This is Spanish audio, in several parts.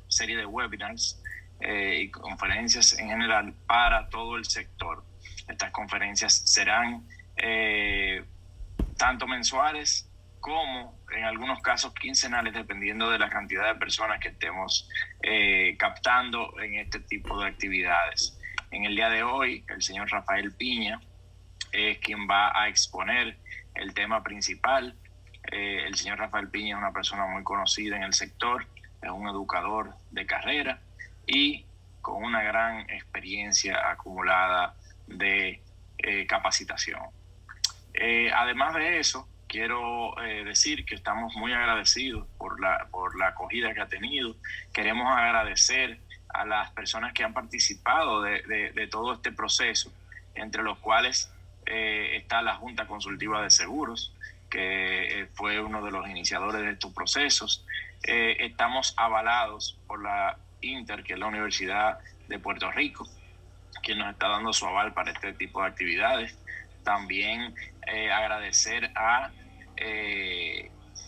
serie de webinars y conferencias en general para todo el sector. Estas conferencias serán tanto mensuales como en algunos casos quincenales, dependiendo de la cantidad de personas que estemos captando en este tipo de actividades. En el día de hoy, el señor Rafael Piña es quien va a exponer el tema principal. El señor Rafael Piña es una persona muy conocida en el sector, es un educador de carrera y con una gran experiencia acumulada de capacitación. Además de eso, quiero decir que estamos muy agradecidos por la acogida que ha tenido. Queremos agradecer a las personas que han participado de todo este proceso, entre los cuales está la Junta Consultiva de Seguros, que fue uno de los iniciadores de estos procesos. Estamos avalados por la Inter, que es la Universidad de Puerto Rico, quien nos está dando su aval para este tipo de actividades. También agradecer a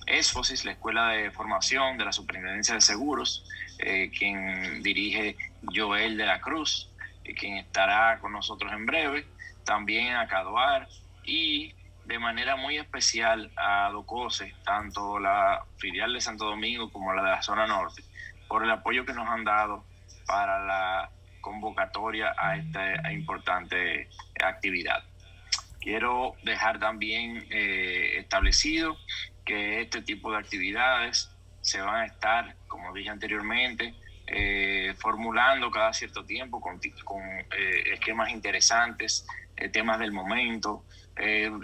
ESFOSIS, la Escuela de Formación de la Superintendencia de Seguros, quien dirige Joel de la Cruz, quien estará con nosotros en breve. También a CADOAR y de manera muy especial a DOCOSE, tanto la filial de Santo Domingo como la de la zona norte, por el apoyo que nos han dado para la convocatoria a esta importante actividad. Quiero dejar también establecido que este tipo de actividades se van a estar, como dije anteriormente, formulando cada cierto tiempo con esquemas interesantes, temas del momento.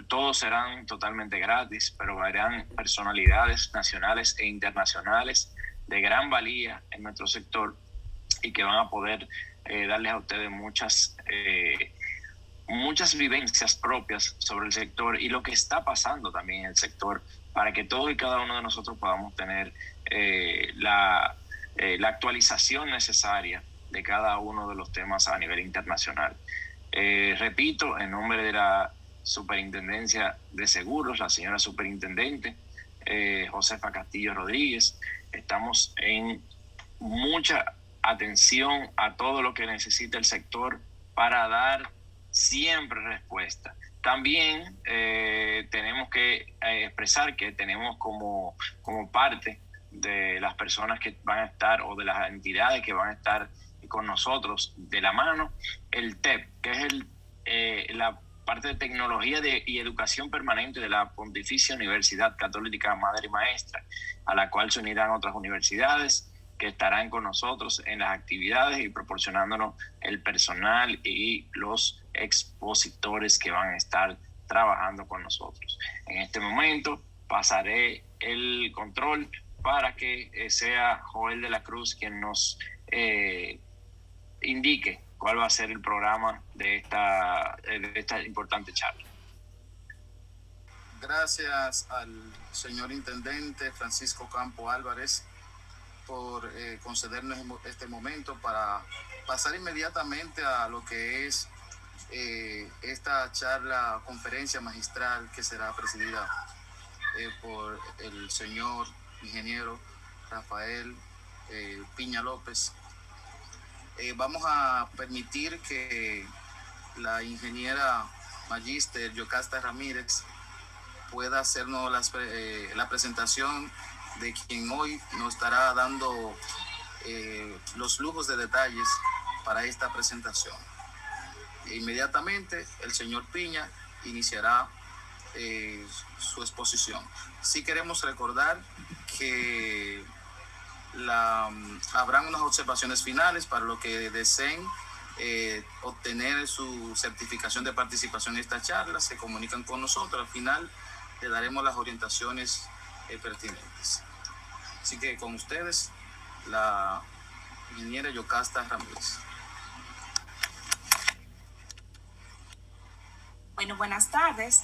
Todos serán totalmente gratis, pero habrán personalidades nacionales e internacionales de gran valía en nuestro sector y que van a poder darles a ustedes muchas vivencias propias sobre el sector y lo que está pasando también en el sector, para que todos y cada uno de nosotros podamos tener la actualización necesaria de cada uno de los temas a nivel internacional. Repito, en nombre de la Superintendencia de Seguros, la señora Superintendente Josefa Castillo Rodríguez, estamos en mucha atención a todo lo que necesita el sector para dar siempre respuesta. También tenemos que expresar que tenemos como parte de las personas que van a estar o de las entidades que van a estar con nosotros de la mano, el TEP, que es la parte de tecnología y educación permanente de la Pontificia Universidad Católica Madre y Maestra, a la cual se unirán otras universidades que estarán con nosotros en las actividades y proporcionándonos el personal y los expositores que van a estar trabajando con nosotros. En este momento pasaré el control para que sea Joel de la Cruz quien nos indique cuál va a ser el programa de esta importante charla. Gracias al señor Intendente Francisco Campo Álvarez por concedernos este momento para pasar inmediatamente a lo que es esta charla, conferencia magistral que será presidida por el señor ingeniero Rafael Piña López. Vamos a permitir que la ingeniera magíster Yocasta Ramírez pueda hacernos la presentación de quien hoy nos estará dando los lujos de detalles para esta presentación. Inmediatamente el señor Piña iniciará su exposición. Sí queremos recordar que habrán unas observaciones finales para los que deseen obtener su certificación de participación en esta charla. Se comunican con nosotros. Al final le daremos las orientaciones pertinentes. Así que con ustedes, la ingeniera Yocasta Ramírez. Bueno, buenas tardes.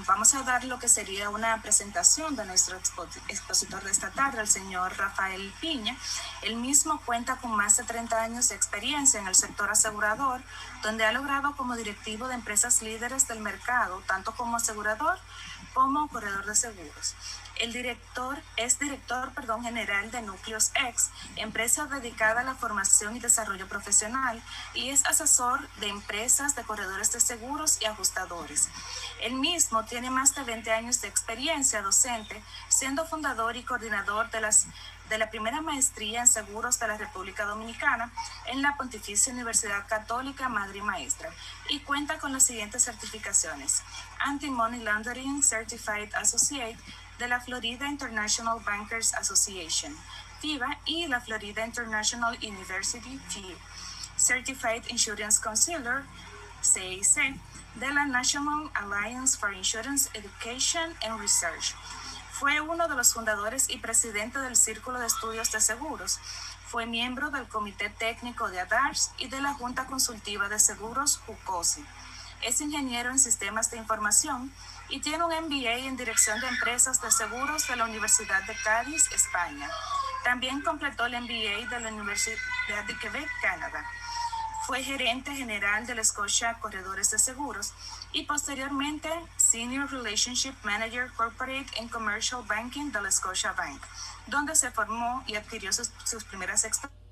Vamos a dar lo que sería una presentación de nuestro expositor de esta tarde, el señor Rafael Piña. Él mismo cuenta con más de 30 años de experiencia en el sector asegurador, donde ha logrado como directivo de empresas líderes del mercado, tanto como asegurador como corredor de seguros. El director es director general de Núcleos X, empresa dedicada a la formación y desarrollo profesional, y es asesor de empresas de corredores de seguros y ajustadores. Él mismo tiene más de 20 años de experiencia docente, siendo fundador y coordinador de la primera maestría en seguros de la República Dominicana en la Pontificia Universidad Católica Madre y Maestra, y cuenta con las siguientes certificaciones: Anti-Money Laundering Certified Associate de la Florida International Bankers Association, FIBA, y la Florida International University, FIU, Certified Insurance Counselor, CIC, de la National Alliance for Insurance Education and Research. Fue uno de los fundadores y presidente del Círculo de Estudios de Seguros. Fue miembro del Comité Técnico de ADARS y de la Junta Consultiva de Seguros, JUCOSI. Es ingeniero en Sistemas de Información y tiene un MBA en Dirección de Empresas de Seguros de la Universidad de Cádiz, España. También completó el MBA de la Universidad de Quebec, Canadá. Fue gerente general de la Scotia Corredores de Seguros y posteriormente Senior Relationship Manager Corporate and Commercial Banking de la Scotia Bank, donde se formó y adquirió sus primeras experiencias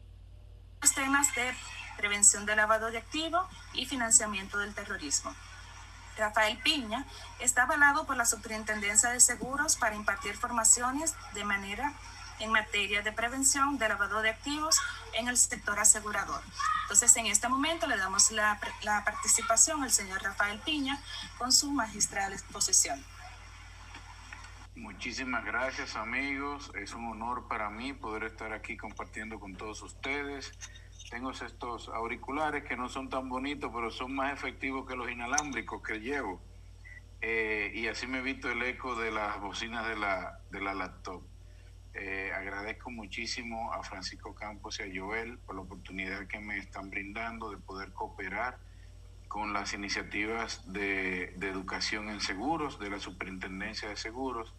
en los temas de prevención de lavado de activos y financiamiento del terrorismo. Rafael Piña está avalado por la Superintendencia de Seguros para impartir formaciones en materia de prevención de lavado de activos en el sector asegurador. Entonces, en este momento le damos la participación al señor Rafael Piña con su magistral exposición. Muchísimas gracias, amigos. Es un honor para mí poder estar aquí compartiendo con todos ustedes. Tengo estos auriculares que no son tan bonitos, pero son más efectivos que los inalámbricos que llevo. Y así me evito el eco de las bocinas de la laptop. Agradezco muchísimo a Francisco Campos y a Joel por la oportunidad que me están brindando de poder cooperar con las iniciativas de educación en seguros de la Superintendencia de Seguros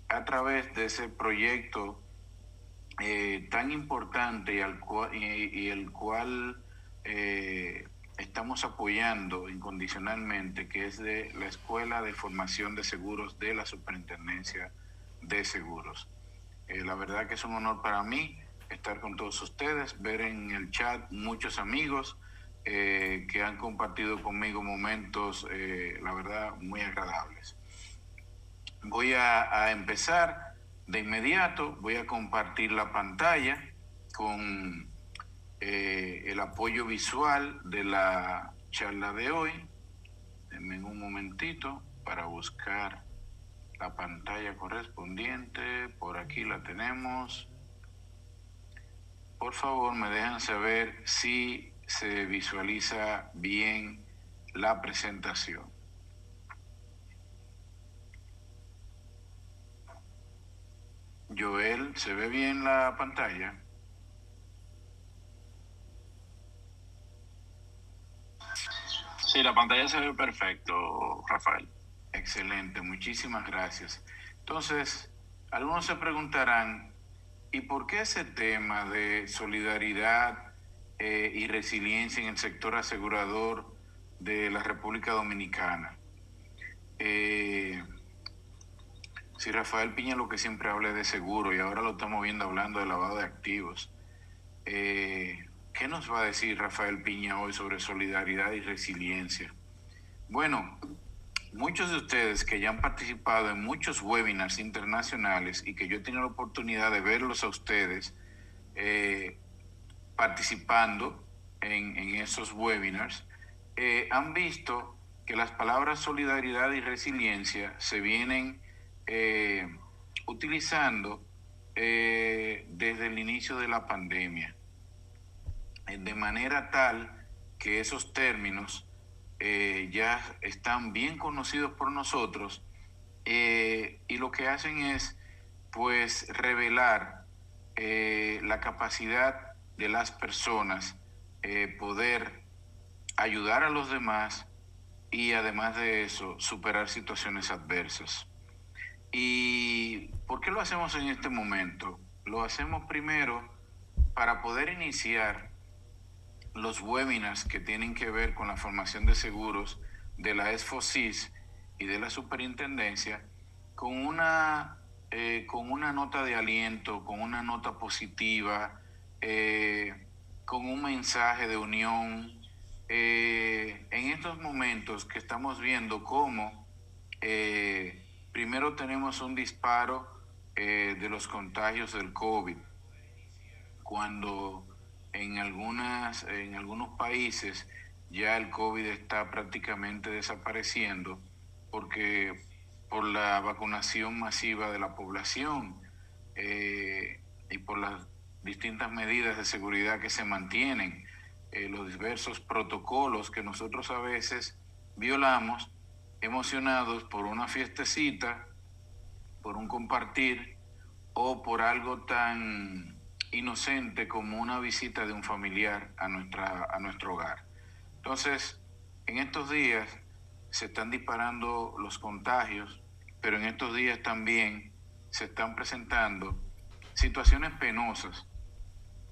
a través de ese proyecto tan importante y el cual estamos apoyando incondicionalmente, que es de la Escuela de Formación de Seguros de la Superintendencia de Seguros. La verdad que es un honor para mí estar con todos ustedes, ver en el chat muchos amigos que han compartido conmigo momentos, la verdad, muy agradables. Voy a empezar de inmediato, voy a compartir la pantalla con el apoyo visual de la charla de hoy. Denme un momentito para buscar la pantalla correspondiente. Por aquí la tenemos. Por favor, me dejan saber si se visualiza bien la presentación. Joel, ¿se ve bien la pantalla? Sí, la pantalla se ve perfecto, Rafael. Excelente, muchísimas gracias. Entonces, algunos se preguntarán, ¿y por qué ese tema de solidaridad y resiliencia en el sector asegurador de la República Dominicana? Si Rafael Piña lo que siempre habla es de seguro y ahora lo estamos viendo hablando de lavado de activos, ¿qué nos va a decir Rafael Piña hoy sobre solidaridad y resiliencia? Bueno, muchos de ustedes que ya han participado en muchos webinars internacionales y que yo he tenido la oportunidad de verlos a ustedes participando en esos webinars, han visto que las palabras solidaridad y resiliencia se vienen utilizando desde el inicio de la pandemia, de manera tal que esos términos ya están bien conocidos por nosotros y lo que hacen es pues revelar la capacidad de las personas poder ayudar a los demás y además de eso, superar situaciones adversas. ¿Y por qué lo hacemos en este momento? Lo hacemos primero para poder iniciar los webinars que tienen que ver con la formación de seguros de la ESFOSIS y de la superintendencia con una nota de aliento, con una nota positiva, con un mensaje de unión. En estos momentos que estamos viendo cómo primero tenemos un disparo de los contagios del COVID, cuando en algunos países ya el COVID está prácticamente desapareciendo porque por la vacunación masiva de la población y por las distintas medidas de seguridad que se mantienen, los diversos protocolos que nosotros a veces violamos, emocionados por una fiestecita, por un compartir o por algo tan inocente como una visita de un familiar a nuestro hogar. Entonces, en estos días se están disparando los contagios, pero en estos días también se están presentando situaciones penosas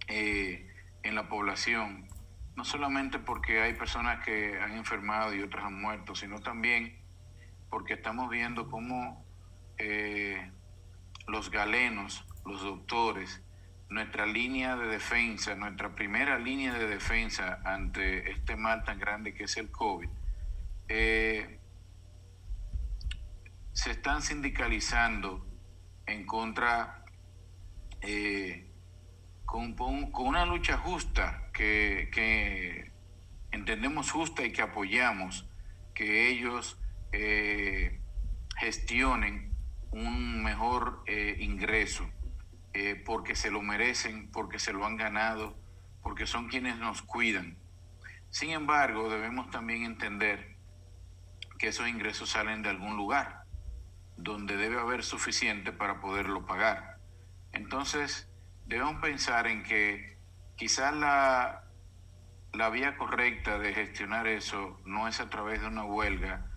en la población, no solamente porque hay personas que han enfermado y otras han muerto, sino también porque estamos viendo cómo los galenos, los doctores, nuestra línea de defensa, nuestra primera línea de defensa ante este mal tan grande que es el COVID, se están sindicalizando en contra, con una lucha justa que entendemos justa y que apoyamos, que ellos gestionen un mejor ingreso, porque se lo merecen, porque se lo han ganado, porque son quienes nos cuidan. Sin embargo, debemos también entender que esos ingresos salen de algún lugar, donde debe haber suficiente para poderlo pagar. Entonces, debemos pensar en que quizás la vía correcta de gestionar eso no es a través de una huelga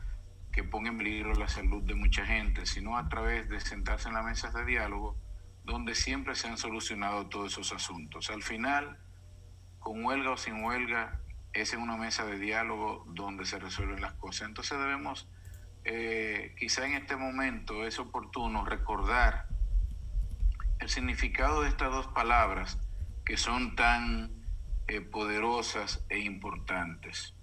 que ponga en peligro la salud de mucha gente, sino a través de sentarse en las mesas de diálogo donde siempre se han solucionado todos esos asuntos. Al final, con huelga o sin huelga, es en una mesa de diálogo donde se resuelven las cosas. Entonces debemos, quizá en este momento es oportuno recordar el significado de estas dos palabras que son tan poderosas e importantes.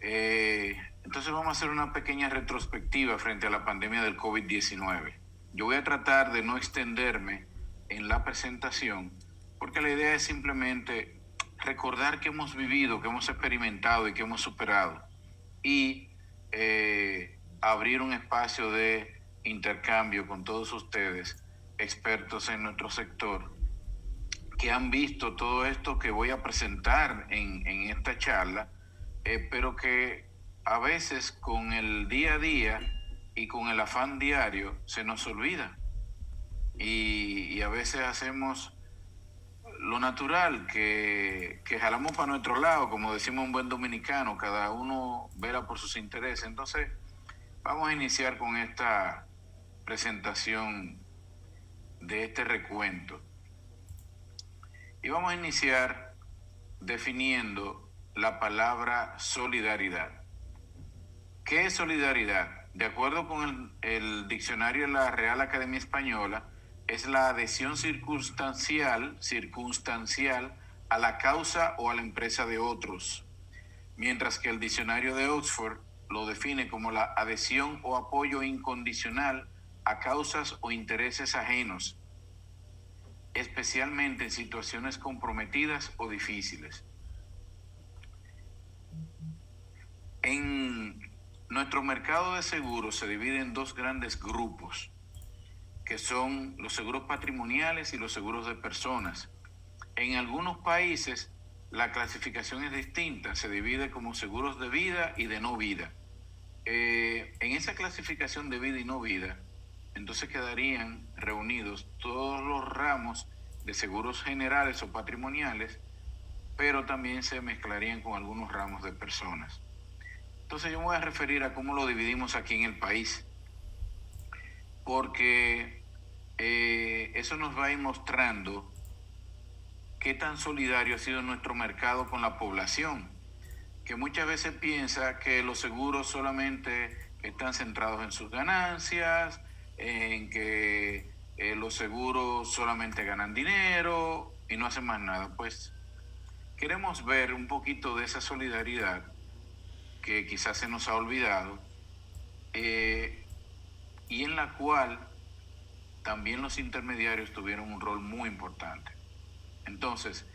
Entonces vamos a hacer una pequeña retrospectiva frente a la pandemia del COVID-19. Yo voy a tratar de no extenderme en la presentación, porque la idea es simplemente recordar que hemos vivido, que hemos experimentado y que hemos superado, y abrir un espacio de intercambio con todos ustedes, expertos en nuestro sector, que han visto todo esto que voy a presentar en esta charla, pero que a veces con el día a día y con el afán diario se nos olvida. Y a veces hacemos lo natural, que jalamos para nuestro lado, como decimos un buen dominicano, cada uno vela por sus intereses. Entonces, vamos a iniciar con esta presentación de este recuento. Y vamos a iniciar definiendo la palabra solidaridad. ¿Qué es solidaridad? De acuerdo con el diccionario de la Real Academia Española, es la adhesión circunstancial a la causa o a la empresa de otros, mientras que el diccionario de Oxford lo define como la adhesión o apoyo incondicional a causas o intereses ajenos, especialmente en situaciones comprometidas o difíciles. En nuestro mercado de seguros se divide en dos grandes grupos, que son los seguros patrimoniales y los seguros de personas. En algunos países la clasificación es distinta, se divide como seguros de vida y de no vida. En esa clasificación de vida y no vida, entonces quedarían reunidos todos los ramos de seguros generales o patrimoniales, pero también se mezclarían con algunos ramos de personas. Entonces yo me voy a referir a cómo lo dividimos aquí en el país, porque eso nos va a ir mostrando qué tan solidario ha sido nuestro mercado con la población, que muchas veces piensa que los seguros solamente están centrados en sus ganancias, en que los seguros solamente ganan dinero y no hacen más nada. Pues queremos ver un poquito de esa solidaridad que quizás se nos ha olvidado, y en la cual también los intermediarios tuvieron un rol muy importante. Entonces,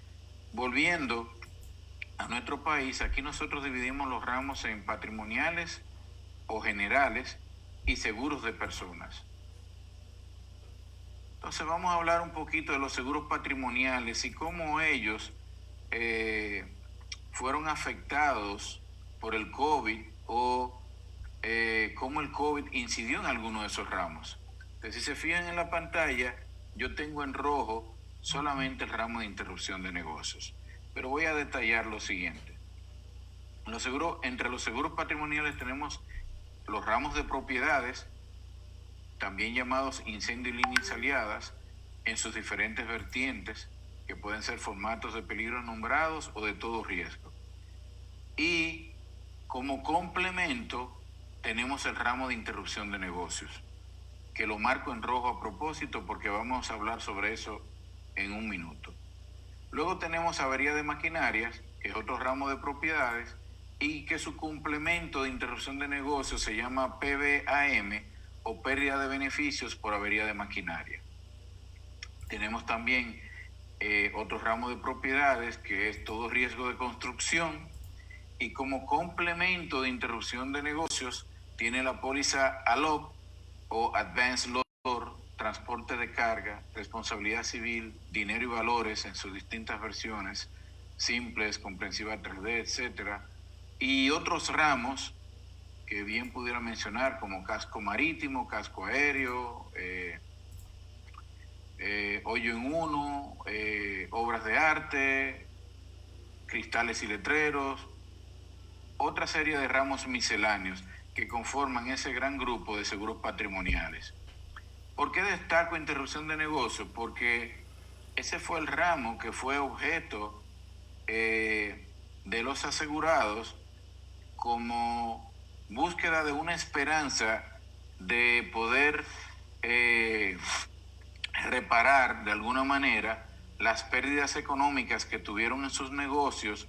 volviendo a nuestro país, aquí nosotros dividimos los ramos en patrimoniales o generales y seguros de personas. Entonces vamos a hablar un poquito de los seguros patrimoniales y cómo ellos fueron afectados por el COVID o cómo el COVID incidió en alguno de esos ramos. Entonces, si se fijan en la pantalla, yo tengo en rojo solamente el ramo de interrupción de negocios. Pero voy a detallar lo siguiente. Entre los seguros patrimoniales tenemos los ramos de propiedades, también llamados incendio y líneas aliadas, en sus diferentes vertientes, que pueden ser formatos de peligro nombrados o de todo riesgo. Y como complemento tenemos el ramo de interrupción de negocios, que lo marco en rojo a propósito porque vamos a hablar sobre eso en un minuto. Luego tenemos avería de maquinarias, que es otro ramo de propiedades, y que su complemento de interrupción de negocios se llama PBAM, o pérdida de beneficios por avería de maquinaria. Tenemos también otro ramo de propiedades, que es todo riesgo de construcción, y como complemento de interrupción de negocios tiene la póliza ALOC o Advanced Load, transporte de carga, responsabilidad civil, dinero y valores en sus distintas versiones, simples, comprensivas 3D, etcétera, y otros ramos que bien pudiera mencionar como casco marítimo, casco aéreo, hoyo en uno, obras de arte, cristales y letreros, otra serie de ramos misceláneos que conforman ese gran grupo de seguros patrimoniales. ¿Por qué destaco interrupción de negocio? Porque ese fue el ramo que fue objeto de los asegurados como búsqueda de una esperanza de poder reparar de alguna manera las pérdidas económicas que tuvieron en sus negocios,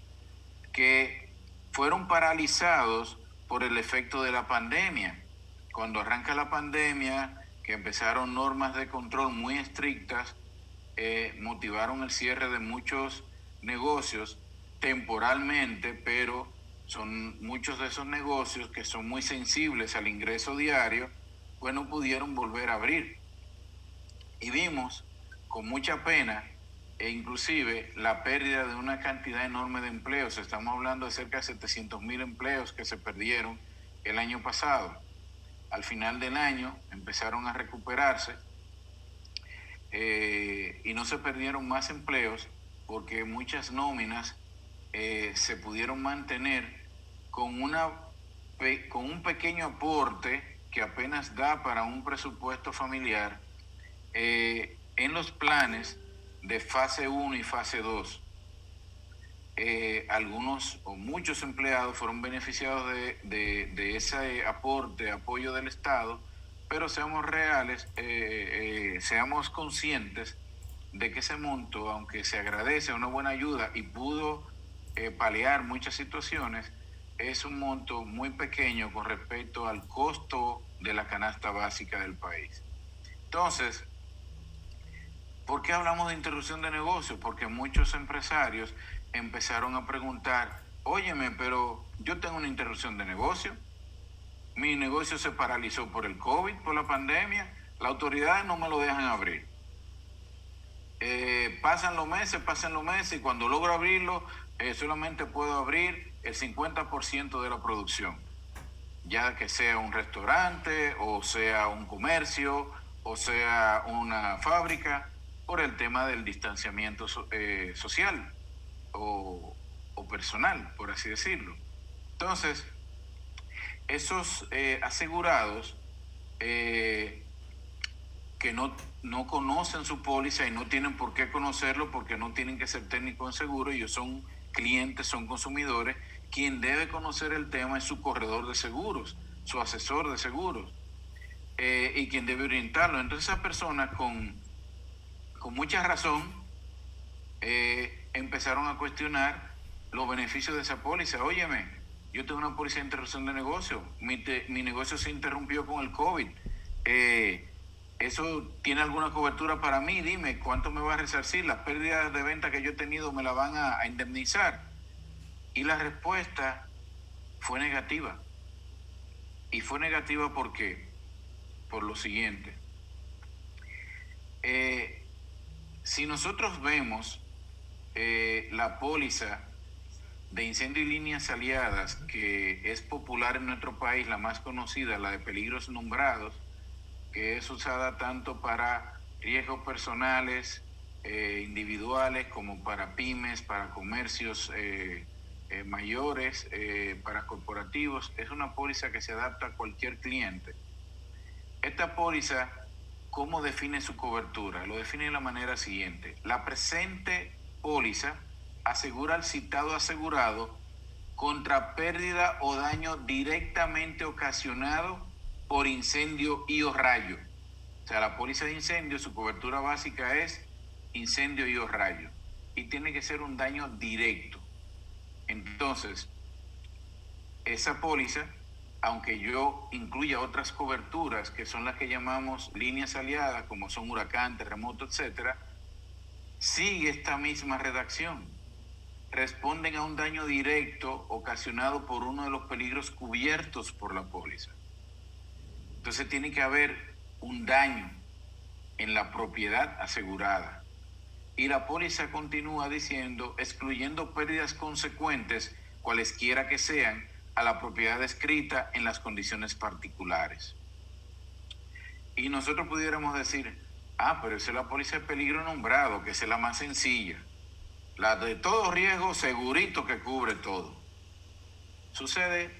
que fueron paralizados por el efecto de la pandemia. Cuando arranca la pandemia, que empezaron normas de control muy estrictas, motivaron el cierre de muchos negocios temporalmente, pero son muchos de esos negocios que son muy sensibles al ingreso diario, pues no pudieron volver a abrir. Y vimos con mucha pena e inclusive la pérdida de una cantidad enorme de empleos. Estamos hablando de cerca de 700,000 empleos que se perdieron el año pasado. Al final del año empezaron a recuperarse y no se perdieron más empleos porque muchas nóminas se pudieron mantener con un pequeño aporte que apenas da para un presupuesto familiar en los planes de fase 1 y fase 2. Algunos o muchos empleados fueron beneficiados de ese aporte, apoyo del Estado, pero seamos reales, seamos conscientes de que ese monto, aunque se agradece una buena ayuda y pudo paliar muchas situaciones, es un monto muy pequeño con respecto al costo de la canasta básica del país. Entonces, ¿por qué hablamos de interrupción de negocio? Porque muchos empresarios empezaron a preguntar, óyeme, pero yo tengo una interrupción de negocio, mi negocio se paralizó por el COVID, por la pandemia, las autoridades no me lo dejan abrir. Pasan los meses y cuando logro abrirlo, solamente puedo abrir el 50% de la producción, ya que sea un restaurante o sea un comercio o sea una fábrica, por el tema del distanciamiento social o personal, por así decirlo. Entonces, esos asegurados que no conocen su póliza y no tienen por qué conocerlo porque no tienen que ser técnicos en seguro, ellos son clientes, son consumidores, quien debe conocer el tema es su corredor de seguros, su asesor de seguros, y quien debe orientarlo. Entonces esas personas con mucha razón empezaron a cuestionar los beneficios de esa póliza. Óyeme, yo tengo una póliza de interrupción de negocio, mi negocio se interrumpió con el COVID, ¿eso tiene alguna cobertura para mí? Dime, ¿cuánto me va a resarcir? ¿Las pérdidas de venta que yo he tenido me la van a indemnizar? Y la respuesta fue negativa. Y fue negativa ¿por qué? Por lo siguiente. Si nosotros vemos la póliza de incendio y líneas aliadas, que es popular en nuestro país, la más conocida, la de peligros nombrados, que es usada tanto para riesgos personales, individuales, como para pymes, para comercios mayores, para corporativos. Es una póliza que se adapta a cualquier cliente. Esta póliza, ¿cómo define su cobertura? Lo define de la manera siguiente. La presente póliza asegura al citado asegurado contra pérdida o daño directamente ocasionado por incendio y o rayo. O sea, la póliza de incendio, su cobertura básica es incendio y o rayo. Y tiene que ser un daño directo. Entonces, esa póliza, aunque yo incluya otras coberturas, que son las que llamamos líneas aliadas, como son huracán, terremoto, etcétera, sigue esta misma redacción. Responden a un daño directo ocasionado por uno de los peligros cubiertos por la póliza. Entonces tiene que haber un daño en la propiedad asegurada. Y la póliza continúa diciendo, excluyendo pérdidas consecuentes, cualesquiera que sean, a la propiedad descrita en las condiciones particulares. Y nosotros pudiéramos decir, pero esa es la póliza de peligro nombrado, que es la más sencilla. La de todo riesgo, segurito que cubre todo. Sucede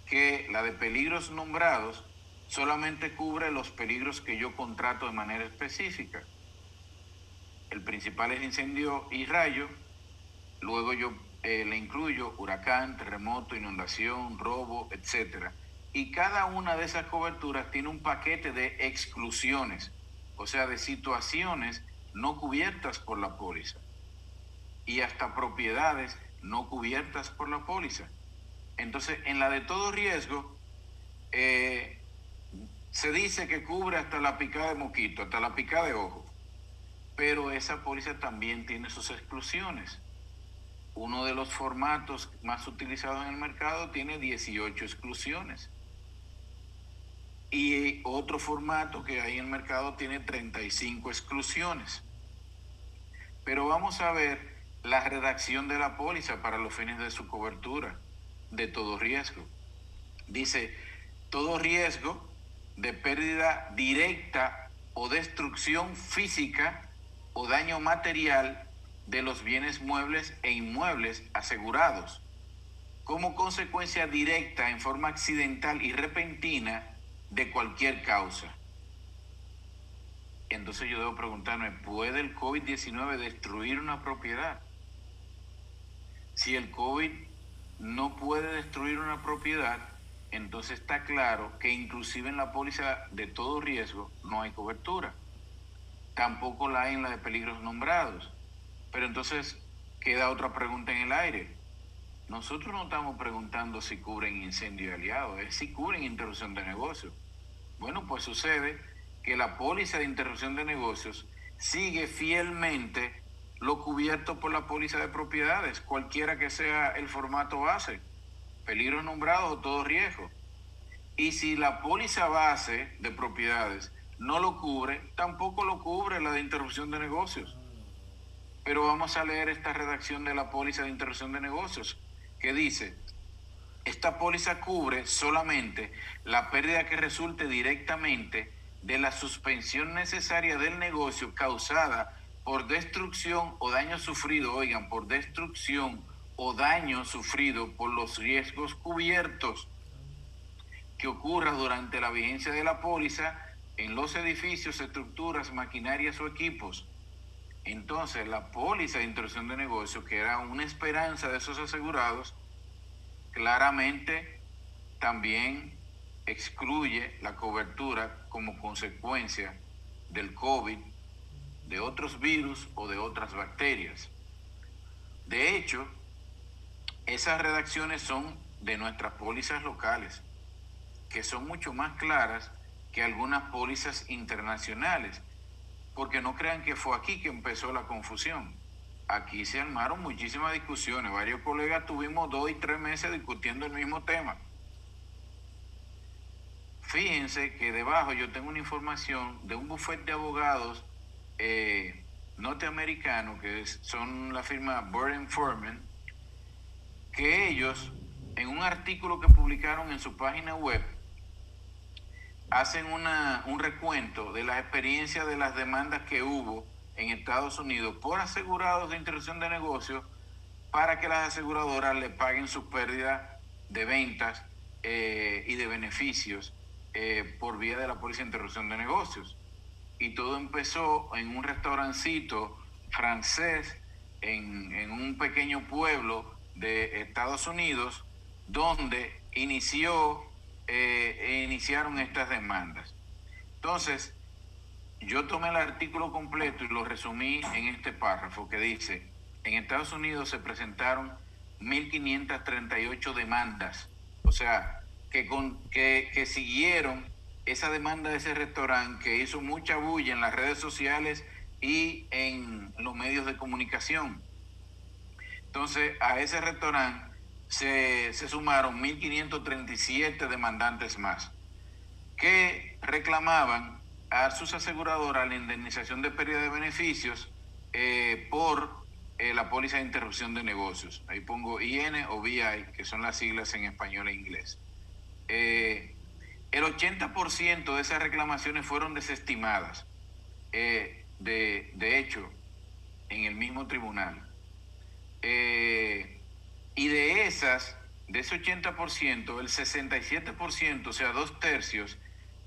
que la de peligros nombrados solamente cubre los peligros que yo contrato de manera específica. El principal es incendio y rayo, luego yo le incluyo huracán, terremoto, inundación, robo, etc. Y cada una de esas coberturas tiene un paquete de exclusiones, o sea, de situaciones no cubiertas por la póliza, y hasta propiedades no cubiertas por la póliza. Entonces, en la de todo riesgo, se dice que cubre hasta la picada de mosquito, hasta la picada de ojo, pero esa póliza también tiene sus exclusiones. Uno de los formatos más utilizados en el mercado tiene 18 exclusiones. Y otro formato que hay en el mercado tiene 35 exclusiones. Pero vamos a ver la redacción de la póliza para los fines de su cobertura de todo riesgo. Dice, todo riesgo de pérdida directa o destrucción física o daño material de los bienes muebles e inmuebles asegurados, como consecuencia directa en forma accidental y repentina de cualquier causa. Entonces yo debo preguntarme, ¿puede el COVID-19 destruir una propiedad? Si el COVID no puede destruir una propiedad, entonces está claro que inclusive en la póliza de todo riesgo no hay cobertura. Tampoco la hay en la de peligros nombrados. Pero entonces queda otra pregunta en el aire. Nosotros no estamos preguntando si cubren incendio y aliado, es si cubren interrupción de negocios. Bueno, pues sucede que la póliza de interrupción de negocios sigue fielmente lo cubierto por la póliza de propiedades, cualquiera que sea el formato base, peligros nombrados o todo riesgo. Y si la póliza base de propiedades no lo cubre, tampoco lo cubre la de interrupción de negocios. Pero vamos a leer esta redacción de la póliza de interrupción de negocios, que dice, esta póliza cubre solamente la pérdida que resulte directamente de la suspensión necesaria del negocio causada por destrucción o daño sufrido, por destrucción o daño sufrido por los riesgos cubiertos. que ocurra durante la vigencia de la póliza en los edificios, estructuras, maquinarias o equipos. Entonces, la póliza de interrupción de negocio, que era una esperanza de esos asegurados, claramente también excluye la cobertura como consecuencia del COVID, de otros virus o de otras bacterias. De hecho, esas redacciones son de nuestras pólizas locales, que son mucho más claras que algunas pólizas internacionales, porque no crean que fue aquí que empezó la confusión. Aquí se armaron muchísimas discusiones, varios colegas tuvimos 2 y 3 meses discutiendo el mismo tema. Fíjense que debajo yo tengo una información de un bufete de abogados norteamericanos, que son la firma Burden Furman, que ellos, en un artículo que publicaron en su página web, hacen un recuento de las experiencias de las demandas que hubo en Estados Unidos por asegurados de interrupción de negocios para que las aseguradoras le paguen sus pérdidas de ventas y de beneficios por vía de la póliza de interrupción de negocios. Y todo empezó en un restaurancito francés en un pequeño pueblo de Estados Unidos, donde iniciaron estas demandas. Entonces, yo tomé el artículo completo y lo resumí en este párrafo que dice: en Estados Unidos se presentaron 1.538 demandas, o sea, que siguieron esa demanda de ese restaurante, que hizo mucha bulla en las redes sociales y en los medios de comunicación. Entonces, a ese restaurante se sumaron 1.537 demandantes más, que reclamaban a sus aseguradoras la indemnización de pérdida de beneficios por la póliza de interrupción de negocios. Ahí pongo IN o VI, que son las siglas en español e inglés. El 80% de esas reclamaciones fueron desestimadas, de hecho, en el mismo tribunal. Y de ese 80%, el 67%, o sea, 2/3,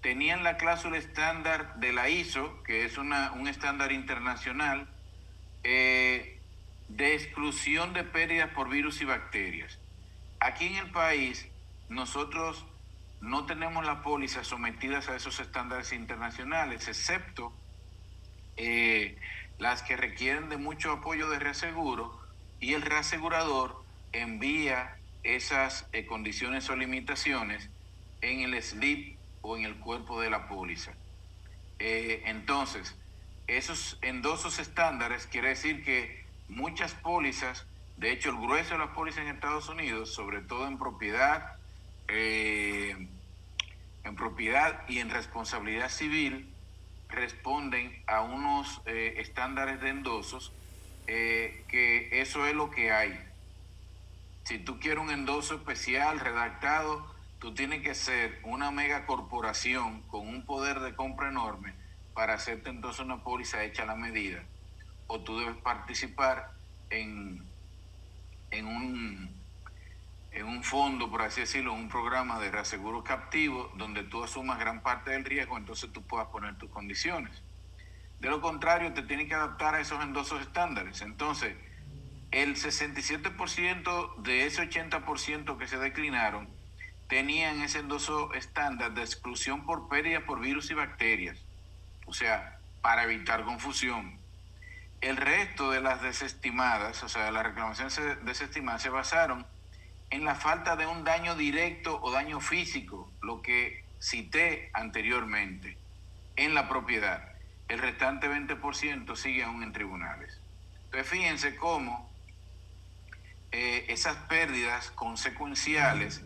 tenían la cláusula estándar de la ISO, que es un estándar internacional, de exclusión de pérdidas por virus y bacterias. Aquí en el país, nosotros no tenemos las pólizas sometidas a esos estándares internacionales, excepto las que requieren de mucho apoyo de reaseguro, y el reasegurador envía esas condiciones o limitaciones en el slip o en el cuerpo de la póliza. Entonces, esos endosos estándares quiere decir que muchas pólizas, de hecho el grueso de las pólizas en Estados Unidos, sobre todo en propiedad y en responsabilidad civil, responden a unos estándares de endosos, que eso es lo que hay. Si tú quieres un endoso especial redactado, tú tienes que ser una mega corporación con un poder de compra enorme para hacerte entonces una póliza hecha a la medida. O tú debes participar en un fondo, por así decirlo, un programa de reaseguro captivo, donde tú asumas gran parte del riesgo, entonces tú puedas poner tus condiciones. De lo contrario, te tienes que adaptar a esos endosos estándares. Entonces, el 67% de ese 80% que se declinaron tenían ese endoso estándar de exclusión por pérdida por virus y bacterias, o sea, para evitar confusión. El resto de las desestimadas, o sea, las reclamaciones desestimadas, se basaron en la falta de un daño directo o daño físico, lo que cité anteriormente, en la propiedad. El restante 20% sigue aún en tribunales. Entonces, fíjense cómo esas pérdidas consecuenciales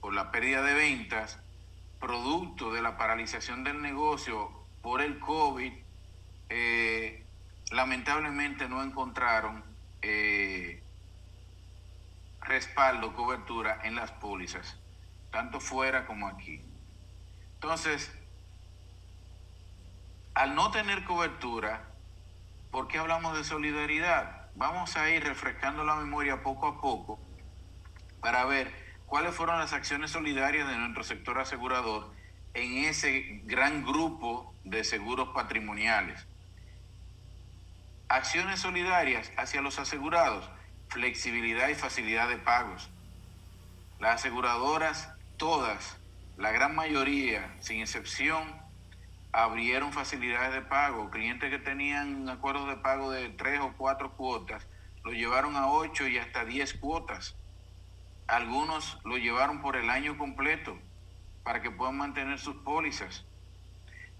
por la pérdida de ventas, producto de la paralización del negocio por el COVID, lamentablemente no encontraron respaldo, cobertura en las pólizas, tanto fuera como aquí. Entonces, al no tener cobertura, ¿por qué hablamos de solidaridad? Vamos a ir refrescando la memoria poco a poco para ver ¿cuáles fueron las acciones solidarias de nuestro sector asegurador en ese gran grupo de seguros patrimoniales? Acciones solidarias hacia los asegurados, flexibilidad y facilidad de pagos. Las aseguradoras, todas, la gran mayoría, sin excepción, abrieron facilidades de pago. Clientes que tenían acuerdos de pago de 3 o 4 cuotas, lo llevaron a 8 y hasta 10 cuotas. Algunos lo llevaron por el año completo para que puedan mantener sus pólizas.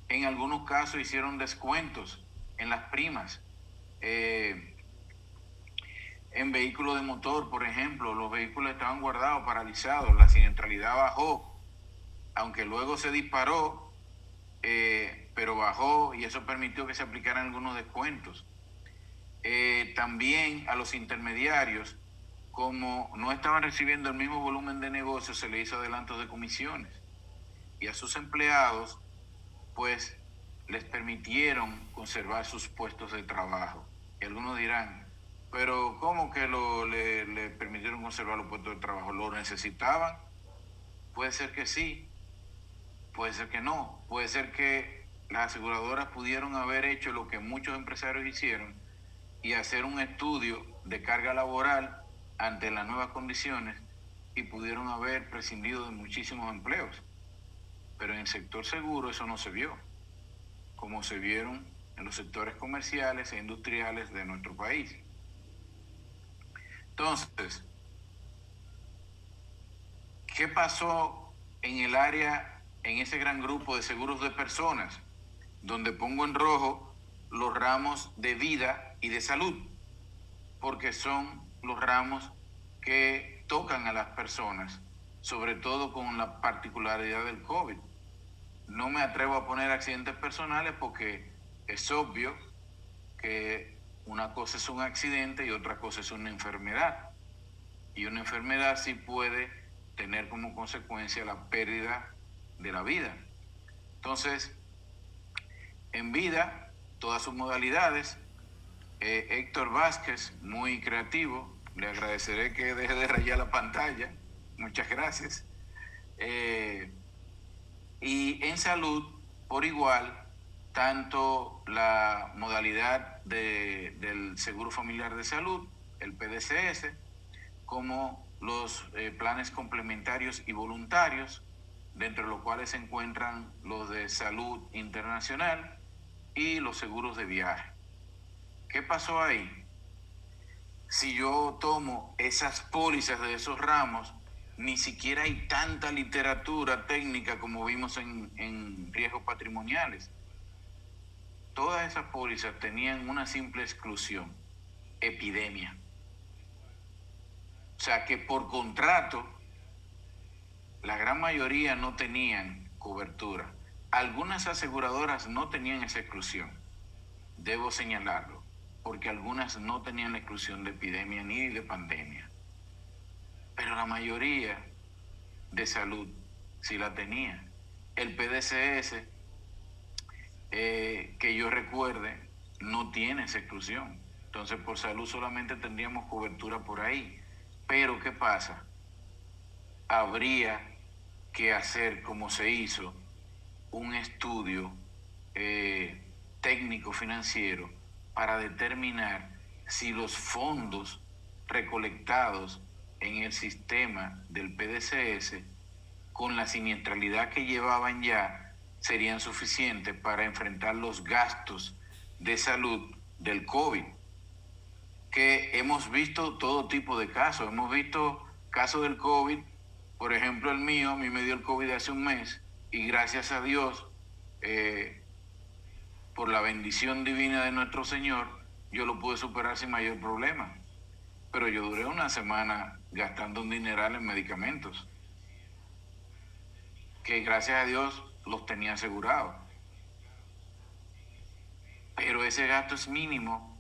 En algunos casos hicieron descuentos en las primas. En vehículos de motor, por ejemplo, los vehículos estaban guardados, paralizados, la siniestralidad bajó, aunque luego se disparó, pero bajó y eso permitió que se aplicaran algunos descuentos. También a los intermediarios, como no estaban recibiendo el mismo volumen de negocio, se le hizo adelantos de comisiones. Y a sus empleados, pues, les permitieron conservar sus puestos de trabajo. Y algunos dirán, pero ¿cómo que le permitieron conservar los puestos de trabajo? ¿Lo necesitaban? Puede ser que sí, puede ser que no. Puede ser que las aseguradoras pudieron haber hecho lo que muchos empresarios hicieron y hacer un estudio de carga laboral ante las nuevas condiciones y pudieron haber prescindido de muchísimos empleos. Pero en el sector seguro eso no se vio, como se vieron en los sectores comerciales e industriales de nuestro país. Entonces, ¿qué pasó en el área, en ese gran grupo de seguros de personas, donde pongo en rojo los ramos de vida y de salud? Porque son los ramos que tocan a las personas, sobre todo con la particularidad del COVID. No me atrevo a poner accidentes personales porque es obvio que una cosa es un accidente y otra cosa es una enfermedad. Y una enfermedad sí puede tener como consecuencia la pérdida de la vida. Entonces, en vida, todas sus modalidades, Héctor Vázquez, muy creativo, le agradeceré que deje de rayar la pantalla, muchas gracias. Y en salud, por igual, tanto la modalidad del Seguro Familiar de Salud, el PDCS, como los planes complementarios y voluntarios, dentro de los cuales se encuentran los de salud internacional y los seguros de viaje. ¿Qué pasó ahí? Si yo tomo esas pólizas de esos ramos, ni siquiera hay tanta literatura técnica como vimos en riesgos patrimoniales. Todas esas pólizas tenían una simple exclusión: epidemia. O sea que por contrato, la gran mayoría no tenían cobertura. Algunas aseguradoras no tenían esa exclusión, debo señalarlo, porque algunas no tenían la exclusión de epidemia ni de pandemia. Pero la mayoría de salud sí la tenía. El PDCS, que yo recuerde, no tiene esa exclusión. Entonces, por salud solamente tendríamos cobertura por ahí. Pero, ¿qué pasa? Habría que hacer, como se hizo, un estudio técnico financiero para determinar si los fondos recolectados en el sistema del PDCS, con la siniestralidad que llevaban ya, serían suficientes para enfrentar los gastos de salud del COVID. Que hemos visto todo tipo de casos. Hemos visto casos del COVID, por ejemplo el mío, a mí me dio el COVID hace un mes y gracias a Dios, por la bendición divina de nuestro Señor, yo lo pude superar sin mayor problema. Pero yo duré una semana gastando un dineral en medicamentos, que gracias a Dios los tenía asegurados. Pero ese gasto es mínimo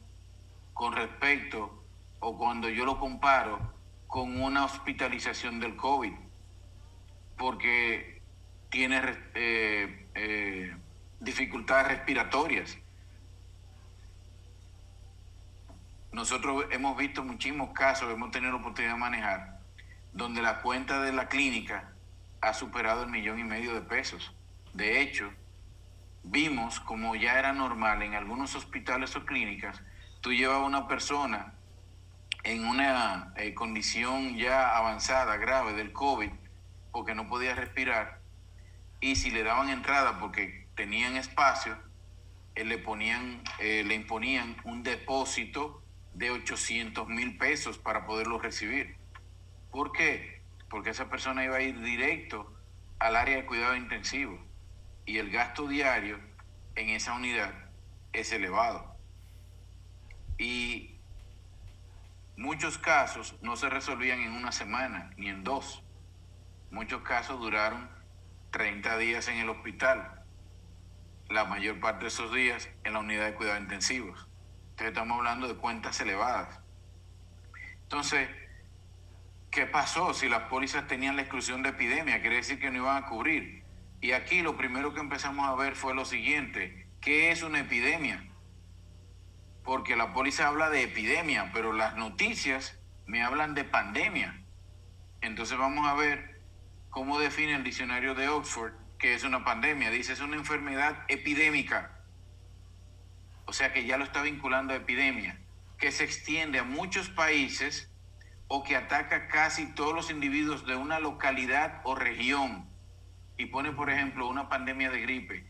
con respecto, o cuando yo lo comparo con una hospitalización del COVID, porque tiene dificultades respiratorias. Nosotros hemos visto muchísimos casos, hemos tenido la oportunidad de manejar, donde la cuenta de la clínica ha superado el 1,5 millones de pesos. De hecho, vimos como ya era normal en algunos hospitales o clínicas, tú llevas a una persona en una condición ya avanzada, grave del COVID, porque no podía respirar, y si le daban entrada porque tenían espacio, le imponían un depósito de 800,000 pesos para poderlo recibir. ¿Por qué? Porque esa persona iba a ir directo al área de cuidado intensivo y el gasto diario en esa unidad es elevado. Y muchos casos no se resolvían en una semana ni en 2. Muchos casos duraron 30 días en el hospital. La mayor parte de esos días en la unidad de cuidados intensivos. Entonces estamos hablando de cuentas elevadas. Entonces, ¿qué pasó? Si las pólizas tenían la exclusión de epidemia, quiere decir que no iban a cubrir. Y aquí lo primero que empezamos a ver fue lo siguiente: ¿qué es una epidemia? Porque la póliza habla de epidemia, pero las noticias me hablan de pandemia. Entonces vamos a ver cómo define el diccionario de Oxford que es una pandemia. Dice, es una enfermedad epidémica. O sea que ya lo está vinculando a epidemia, que se extiende a muchos países o que ataca casi todos los individuos de una localidad o región. Y pone, por ejemplo, una pandemia de gripe.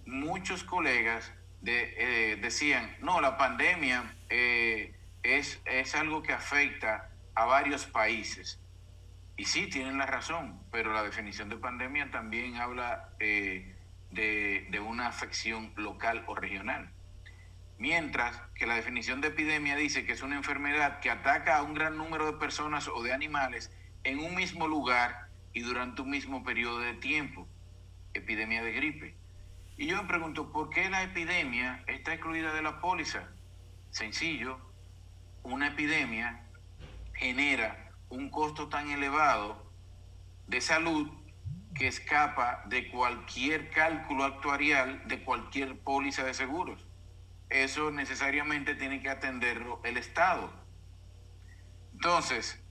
Muchos colegas decían, no, la pandemia es algo que afecta a varios países. Y sí, tienen la razón, pero la definición de pandemia también habla de una afección local o regional. Mientras que la definición de epidemia dice que es una enfermedad que ataca a un gran número de personas o de animales en un mismo lugar y durante un mismo periodo de tiempo. Epidemia de gripe. Y yo me pregunto, ¿por qué la epidemia está excluida de la póliza? Sencillo, una epidemia genera un costo tan elevado de salud que escapa de cualquier cálculo actuarial de cualquier póliza de seguros. Eso necesariamente tiene que atenderlo el Estado. Entonces,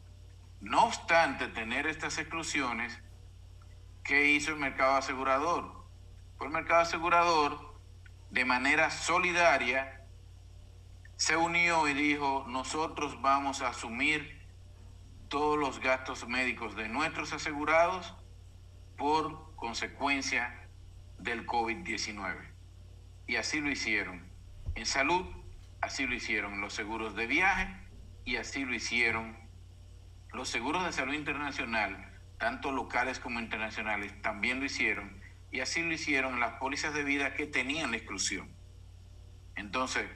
no obstante tener estas exclusiones, ¿qué hizo el mercado asegurador? Pues el mercado asegurador, de manera solidaria, se unió y dijo, nosotros vamos a asumir todos los gastos médicos de nuestros asegurados por consecuencia del COVID-19. Y así lo hicieron en salud, así lo hicieron los seguros de viaje y así lo hicieron los seguros de salud internacional, tanto locales como internacionales, también lo hicieron, y así lo hicieron las pólizas de vida que tenían la exclusión. Entonces,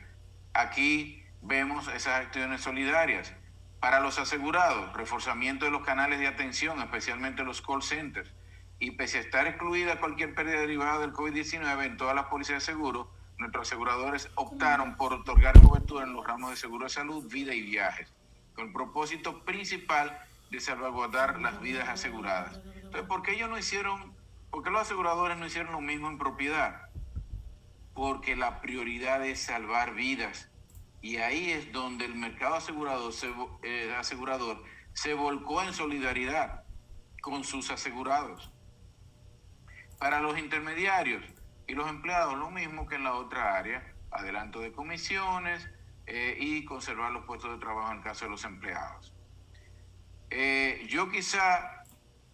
aquí vemos esas acciones solidarias. Para los asegurados, reforzamiento de los canales de atención, especialmente los call centers, y pese a estar excluida cualquier pérdida derivada del COVID-19 en todas las pólizas de seguro, nuestros aseguradores optaron por otorgar cobertura en los ramos de seguro de salud, vida y viajes, con el propósito principal de salvaguardar las vidas aseguradas. Entonces, ¿por qué los aseguradores no hicieron lo mismo en propiedad? Porque la prioridad es salvar vidas. Y ahí es donde el mercado asegurador se volcó en solidaridad con sus asegurados. Para los intermediarios y los empleados, lo mismo que en la otra área, adelanto de comisiones y conservar los puestos de trabajo en el caso de los empleados. Yo quizá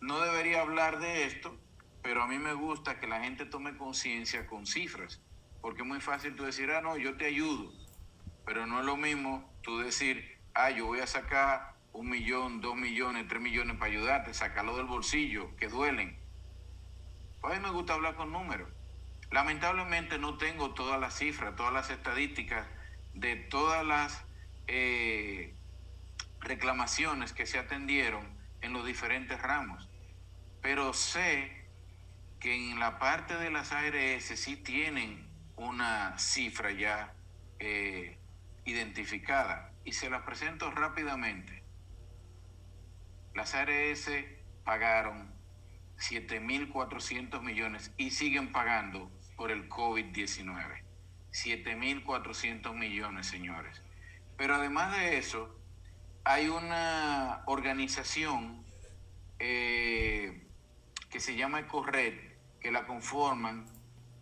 no debería hablar de esto, pero a mí me gusta que la gente tome conciencia con cifras, porque es muy fácil tú decir, no, yo te ayudo. Pero no es lo mismo tú decir, yo voy a sacar 1 millón, 2 millones, 3 millones para ayudarte, sacarlo del bolsillo, que duelen. Pues a mí me gusta hablar con números. Lamentablemente no tengo todas las cifras, todas las estadísticas de todas las reclamaciones que se atendieron en los diferentes ramos. Pero sé que en la parte de las ARS sí tienen una cifra ya identificada y se las presento rápidamente. Las ARS pagaron 7.400 millones y siguen pagando por el COVID-19. 7.400 millones, señores. Pero además de eso, hay una organización que se llama Ecorred, que la conforman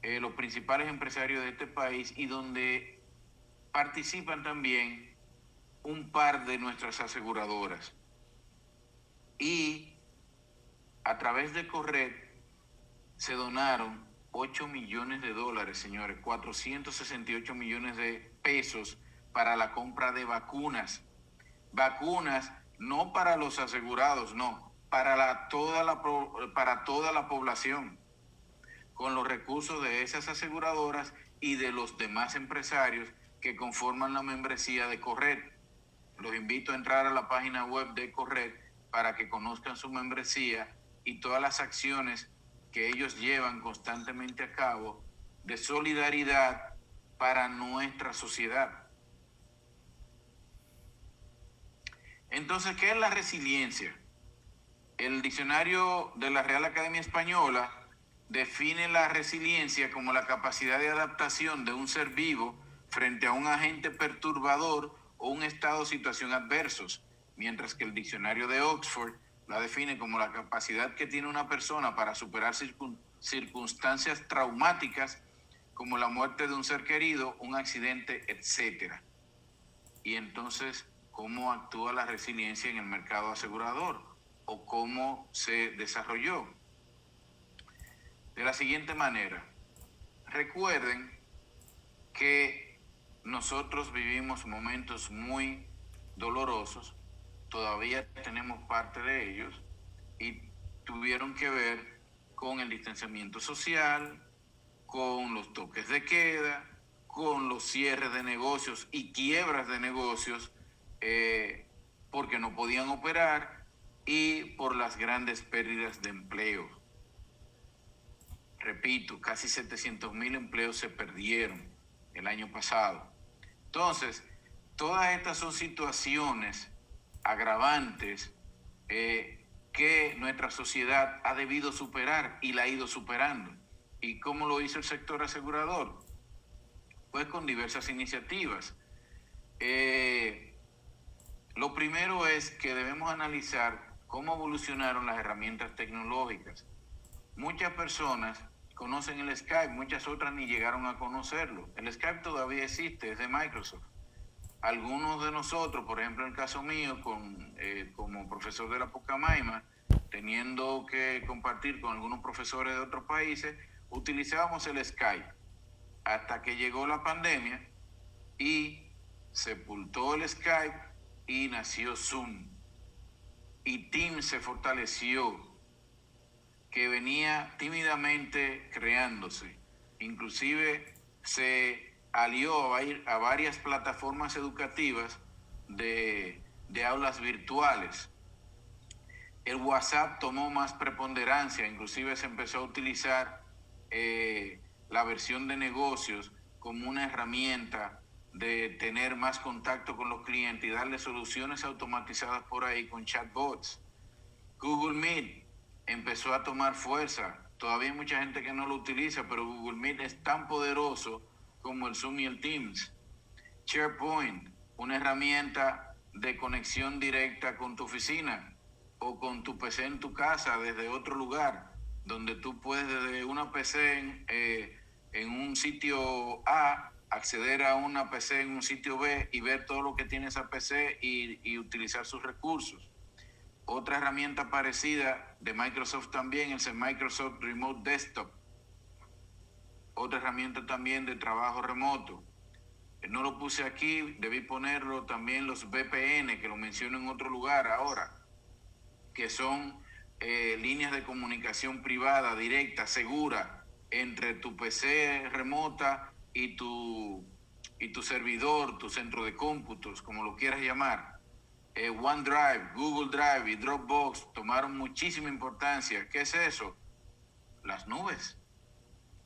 los principales empresarios de este país y donde participan también un par de nuestras aseguradoras. Y a través de Ecorred se donaron 8 millones de dólares, señores, 468 millones de pesos para la compra de vacunas. Vacunas no para los asegurados, no, para toda la población, con los recursos de esas aseguradoras y de los demás empresarios que conforman la membresía de Ecorred. Los invito a entrar a la página web de Ecorred para que conozcan su membresía y todas las acciones que ellos llevan constantemente a cabo de solidaridad para nuestra sociedad. Entonces, ¿qué es la resiliencia? El diccionario de la Real Academia Española define la resiliencia como la capacidad de adaptación de un ser vivo frente a un agente perturbador o un estado o situación adversos, mientras que el diccionario de Oxford la define como la capacidad que tiene una persona para superar circunstancias traumáticas como la muerte de un ser querido, un accidente, etc. Y entonces, ¿cómo actúa la resiliencia en el mercado asegurador? ¿O cómo se desarrolló? De la siguiente manera. Recuerden que nosotros vivimos momentos muy dolorosos, todavía tenemos parte de ellos, y tuvieron que ver con el distanciamiento social, con los toques de queda, con los cierres de negocios y quiebras de negocios, porque no podían operar, y por las grandes pérdidas de empleo. Repito, casi 700,000 empleos se perdieron el año pasado. Entonces, todas estas son situaciones agravantes que nuestra sociedad ha debido superar y la ha ido superando. ¿Y cómo lo hizo el sector asegurador? Pues con diversas iniciativas. Lo primero es que debemos analizar cómo evolucionaron las herramientas tecnológicas. Muchas personas conocen el Skype, muchas otras ni llegaron a conocerlo. El Skype todavía existe, es de Microsoft. Algunos de nosotros, por ejemplo en el caso mío, como profesor de la Pucamaima, teniendo que compartir con algunos profesores de otros países, utilizábamos el Skype hasta que llegó la pandemia y sepultó el Skype y nació Zoom. Y Teams se fortaleció, que venía tímidamente creándose. Inclusive se alió a varias plataformas educativas de aulas virtuales. El WhatsApp tomó más preponderancia, inclusive se empezó a utilizar la versión de negocios como una herramienta de tener más contacto con los clientes y darle soluciones automatizadas por ahí con chatbots. Google Meet empezó a tomar fuerza. Todavía hay mucha gente que no lo utiliza, pero Google Meet es tan poderoso como el Zoom y el Teams. SharePoint, una herramienta de conexión directa con tu oficina o con tu PC en tu casa desde otro lugar, donde tú puedes desde una PC en un sitio A acceder a una PC en un sitio B y ver todo lo que tiene esa PC y utilizar sus recursos. Otra herramienta parecida de Microsoft también es el Microsoft Remote Desktop. Otra herramienta también de trabajo remoto. No lo puse aquí, debí ponerlo también los VPN, que lo menciono en otro lugar ahora, que son líneas de comunicación privada, directa, segura, entre tu PC remota y tu servidor, tu centro de cómputos, como lo quieras llamar. OneDrive, Google Drive y Dropbox tomaron muchísima importancia. ¿Qué es eso? Las nubes,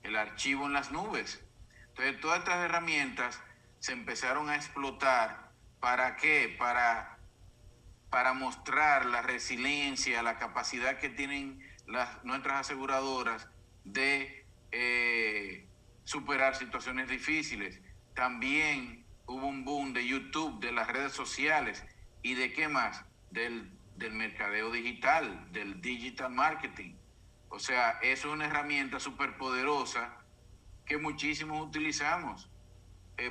el archivo en las nubes. Entonces, todas estas herramientas se empezaron a explotar. ¿Para qué? Para mostrar la resiliencia, la capacidad que tienen nuestras aseguradoras de superar situaciones difíciles. También hubo un boom de YouTube, de las redes sociales, ¿Y de qué más? Del mercadeo digital, del digital marketing. O sea, eso es una herramienta súper poderosa que muchísimos utilizamos.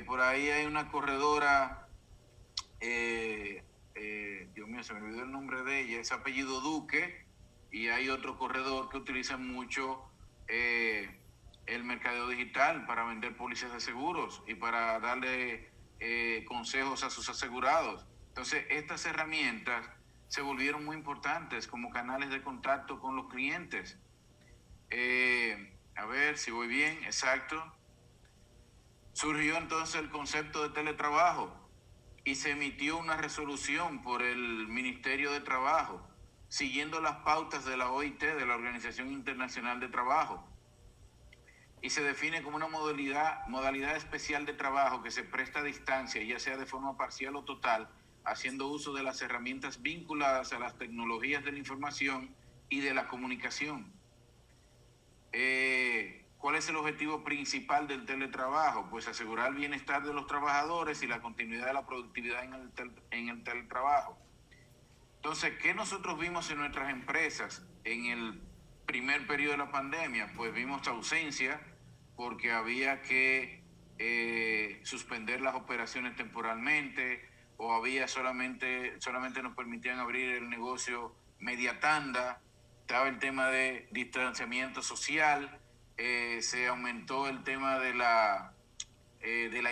Por ahí hay una corredora, Dios mío, se me olvidó el nombre de ella, es apellido Duque, y hay otro corredor que utiliza mucho el mercadeo digital para vender pólizas de seguros y para darle consejos a sus asegurados. Entonces, estas herramientas se volvieron muy importantes como canales de contacto con los clientes. A ver si voy bien, exacto. Surgió entonces el concepto de teletrabajo y se emitió una resolución por el Ministerio de Trabajo, siguiendo las pautas de la OIT, de la Organización Internacional de Trabajo, y se define como una modalidad especial de trabajo que se presta a distancia, ya sea de forma parcial o total, haciendo uso de las herramientas vinculadas a las tecnologías de la información y de la comunicación. ¿Cuál es el objetivo principal del teletrabajo? Pues asegurar el bienestar de los trabajadores y la continuidad de la productividad en el teletrabajo. Entonces, ¿qué nosotros vimos en nuestras empresas en el primer periodo de la pandemia? Pues vimos ausencia porque había que suspender las operaciones temporalmente, o había solamente nos permitían abrir el negocio media tanda. Estaba el tema de distanciamiento social, se aumentó el tema de la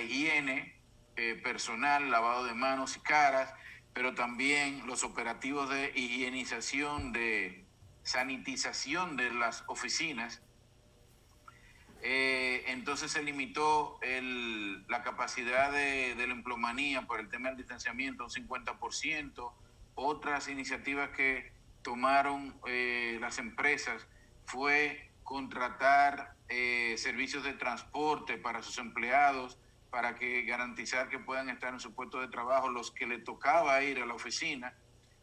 higiene personal, lavado de manos y caras, pero también los operativos de higienización, de sanitización de las oficinas. Entonces se limitó la capacidad de la empleomanía por el tema del distanciamiento a un 50%. Otras iniciativas que tomaron las empresas fue contratar servicios de transporte para sus empleados, para que garantizar que puedan estar en su puesto de trabajo los que le tocaba ir a la oficina.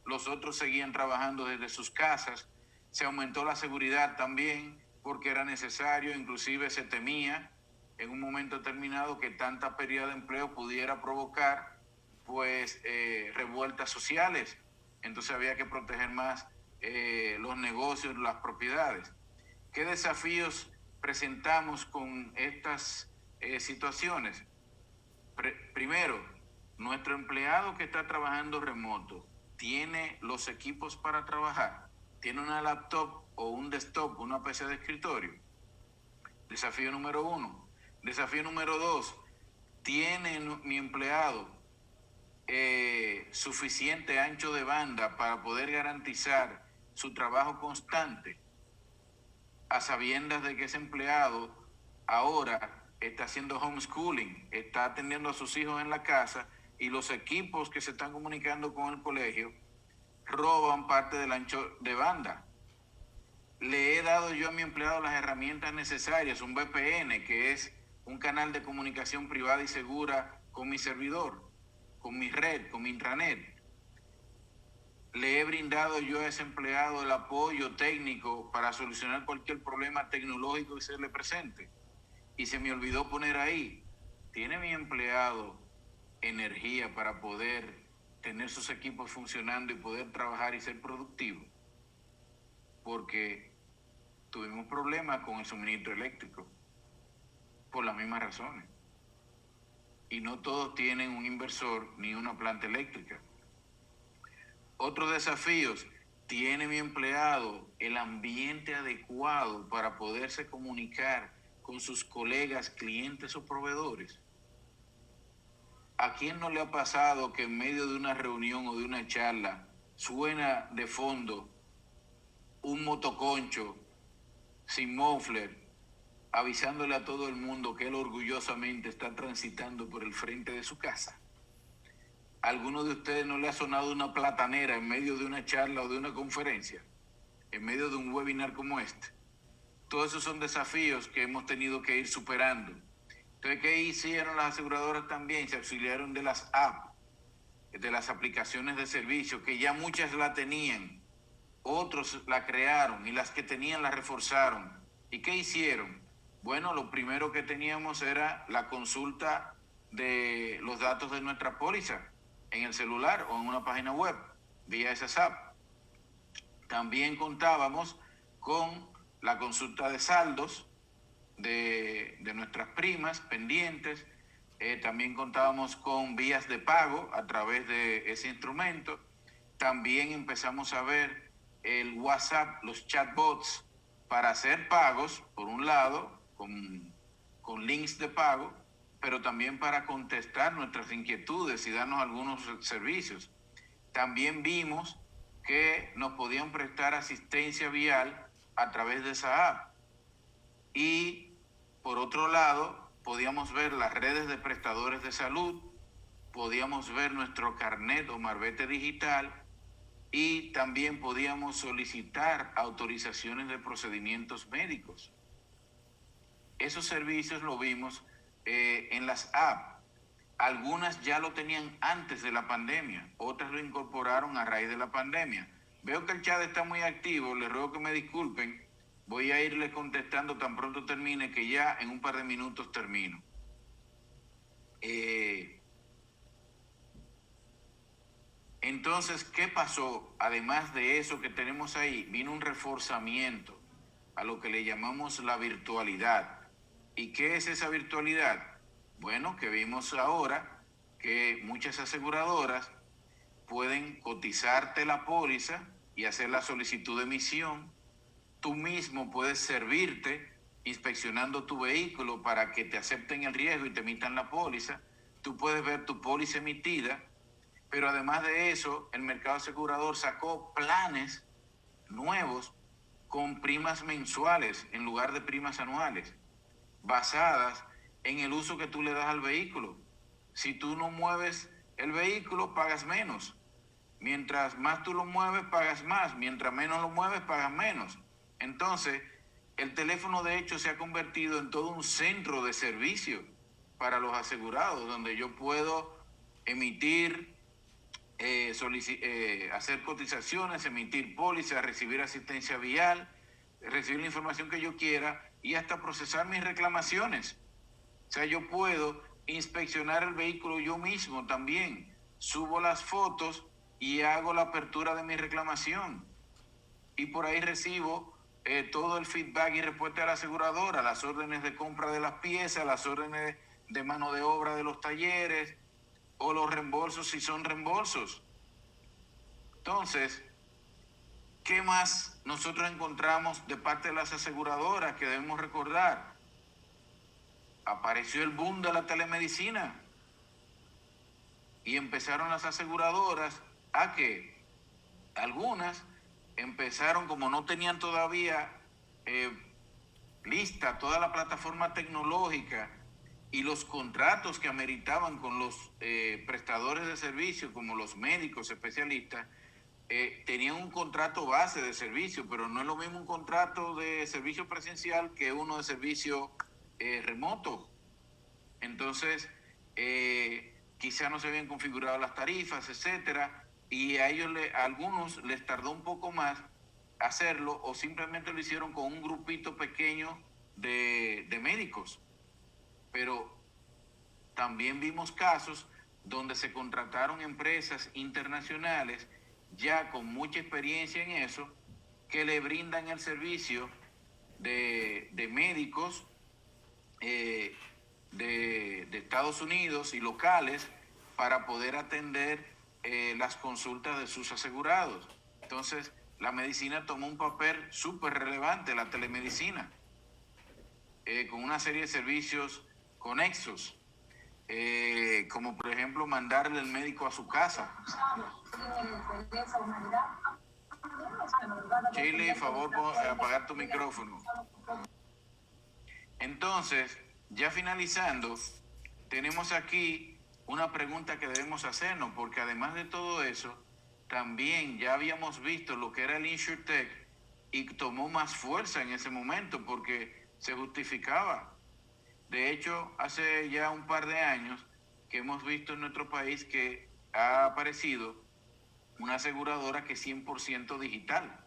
Los otros seguían trabajando desde sus casas. Se aumentó la seguridad también porque era necesario, inclusive se temía en un momento determinado que tanta pérdida de empleo pudiera provocar pues revueltas sociales. Entonces había que proteger más los negocios, las propiedades. ¿Qué desafíos presentamos con estas situaciones? Primero, nuestro empleado que está trabajando remoto tiene los equipos para trabajar, tiene una laptop o un desktop, una PC de escritorio. Desafío número 1. Desafío número 2, ¿tiene mi empleado suficiente ancho de banda para poder garantizar su trabajo constante, a sabiendas de que ese empleado ahora está haciendo homeschooling, está atendiendo a sus hijos en la casa y los equipos que se están comunicando con el colegio roban parte del ancho de banda? Le he dado yo a mi empleado las herramientas necesarias, un VPN, que es un canal de comunicación privada y segura con mi servidor, con mi red, con mi intranet. Le he brindado yo a ese empleado el apoyo técnico para solucionar cualquier problema tecnológico que se le presente. Y se me olvidó poner ahí, ¿tiene mi empleado energía para poder tener sus equipos funcionando y poder trabajar y ser productivo? Porque tuvimos problemas con el suministro eléctrico por las mismas razones. Y no todos tienen un inversor ni una planta eléctrica. Otros desafíos, ¿tiene mi empleado el ambiente adecuado para poderse comunicar con sus colegas, clientes o proveedores? ¿A quién no le ha pasado que en medio de una reunión o de una charla suena de fondo un motoconcho sin muffler, avisándole a todo el mundo que él orgullosamente está transitando por el frente de su casa? ¿A alguno de ustedes no le ha sonado una platanera en medio de una charla o de una conferencia, en medio de un webinar como este? Todos esos son desafíos que hemos tenido que ir superando. Entonces, ¿qué hicieron las aseguradoras también? Se auxiliaron de las apps, de las aplicaciones de servicio, que ya muchas la tenían, otros la crearon y las que tenían la reforzaron. ¿Y qué hicieron? Bueno, lo primero que teníamos era la consulta de los datos de nuestra póliza. en el celular o en una página web vía esas apps. También contábamos con la consulta de saldos de nuestras primas pendientes. También contábamos con vías de pago a través de ese instrumento. También empezamos a ver el WhatsApp, los chatbots para hacer pagos, por un lado, con links de pago, pero también para contestar nuestras inquietudes y darnos algunos servicios. También vimos que nos podían prestar asistencia vial a través de esa app. Y por otro lado, podíamos ver las redes de prestadores de salud, podíamos ver nuestro carnet o marbete digital y también podíamos solicitar autorizaciones de procedimientos médicos. Esos servicios lo vimos en las apps. Algunas ya lo tenían antes de la pandemia, otras lo incorporaron a raíz de la pandemia. Veo que el chat está muy activo, les ruego que me disculpen. Voy a irles contestando tan pronto termine, que ya en un par de minutos termino. Entonces, ¿qué pasó? Además de eso que tenemos ahí, vino un reforzamiento a lo que le llamamos la virtualidad. ¿Y qué es esa virtualidad? Bueno, que vimos ahora que muchas aseguradoras pueden cotizarte la póliza y hacer la solicitud de emisión. Tú mismo puedes servirte inspeccionando tu vehículo para que te acepten el riesgo y te emitan la póliza. Tú puedes ver tu póliza emitida, pero además de eso, el mercado asegurador sacó planes nuevos con primas mensuales en lugar de primas anuales, basadas en el uso que tú le das al vehículo. Si tú no mueves el vehículo, pagas menos. Mientras más tú lo mueves, pagas más. Mientras menos lo mueves, pagas menos. Entonces, el teléfono de hecho se ha convertido en todo un centro de servicio para los asegurados, donde yo puedo emitir, hacer cotizaciones, emitir pólizas, recibir asistencia vial, recibir la información que yo quiera y hasta procesar mis reclamaciones. O sea, yo puedo inspeccionar el vehículo yo mismo también. Subo las fotos y hago la apertura de mi reclamación. Y por ahí recibo todo el feedback y respuesta de la aseguradora, las órdenes de compra de las piezas, las órdenes de mano de obra de los talleres o los reembolsos si son reembolsos. Entonces, ¿qué más nosotros encontramos de parte de las aseguradoras que debemos recordar? Apareció el boom de la telemedicina y empezaron las aseguradoras a que algunas empezaron, como no tenían todavía lista toda la plataforma tecnológica y los contratos que ameritaban con los prestadores de servicios, como los médicos especialistas, tenían un contrato base de servicio, pero no es lo mismo un contrato de servicio presencial que uno de servicio remoto. Entonces, quizá no se habían configurado las tarifas, etcétera, y a ellos, a algunos les tardó un poco más hacerlo, o simplemente lo hicieron con un grupito pequeño de médicos. Pero también vimos casos donde se contrataron empresas internacionales ya con mucha experiencia en eso, que le brindan el servicio de médicos de Estados Unidos y locales para poder atender las consultas de sus asegurados. Entonces, la medicina tomó un papel súper relevante, la telemedicina, con una serie de servicios conexos, como por ejemplo mandarle el médico a su casa. Chile, favor, apagar tu micrófono. Entonces, ya finalizando, tenemos aquí una pregunta que debemos hacernos, porque además de todo eso, también ya habíamos visto lo que era el InsurTech y tomó más fuerza en ese momento porque se justificaba. De hecho, hace ya un par de años que hemos visto en nuestro país que ha aparecido una aseguradora que es 100% digital.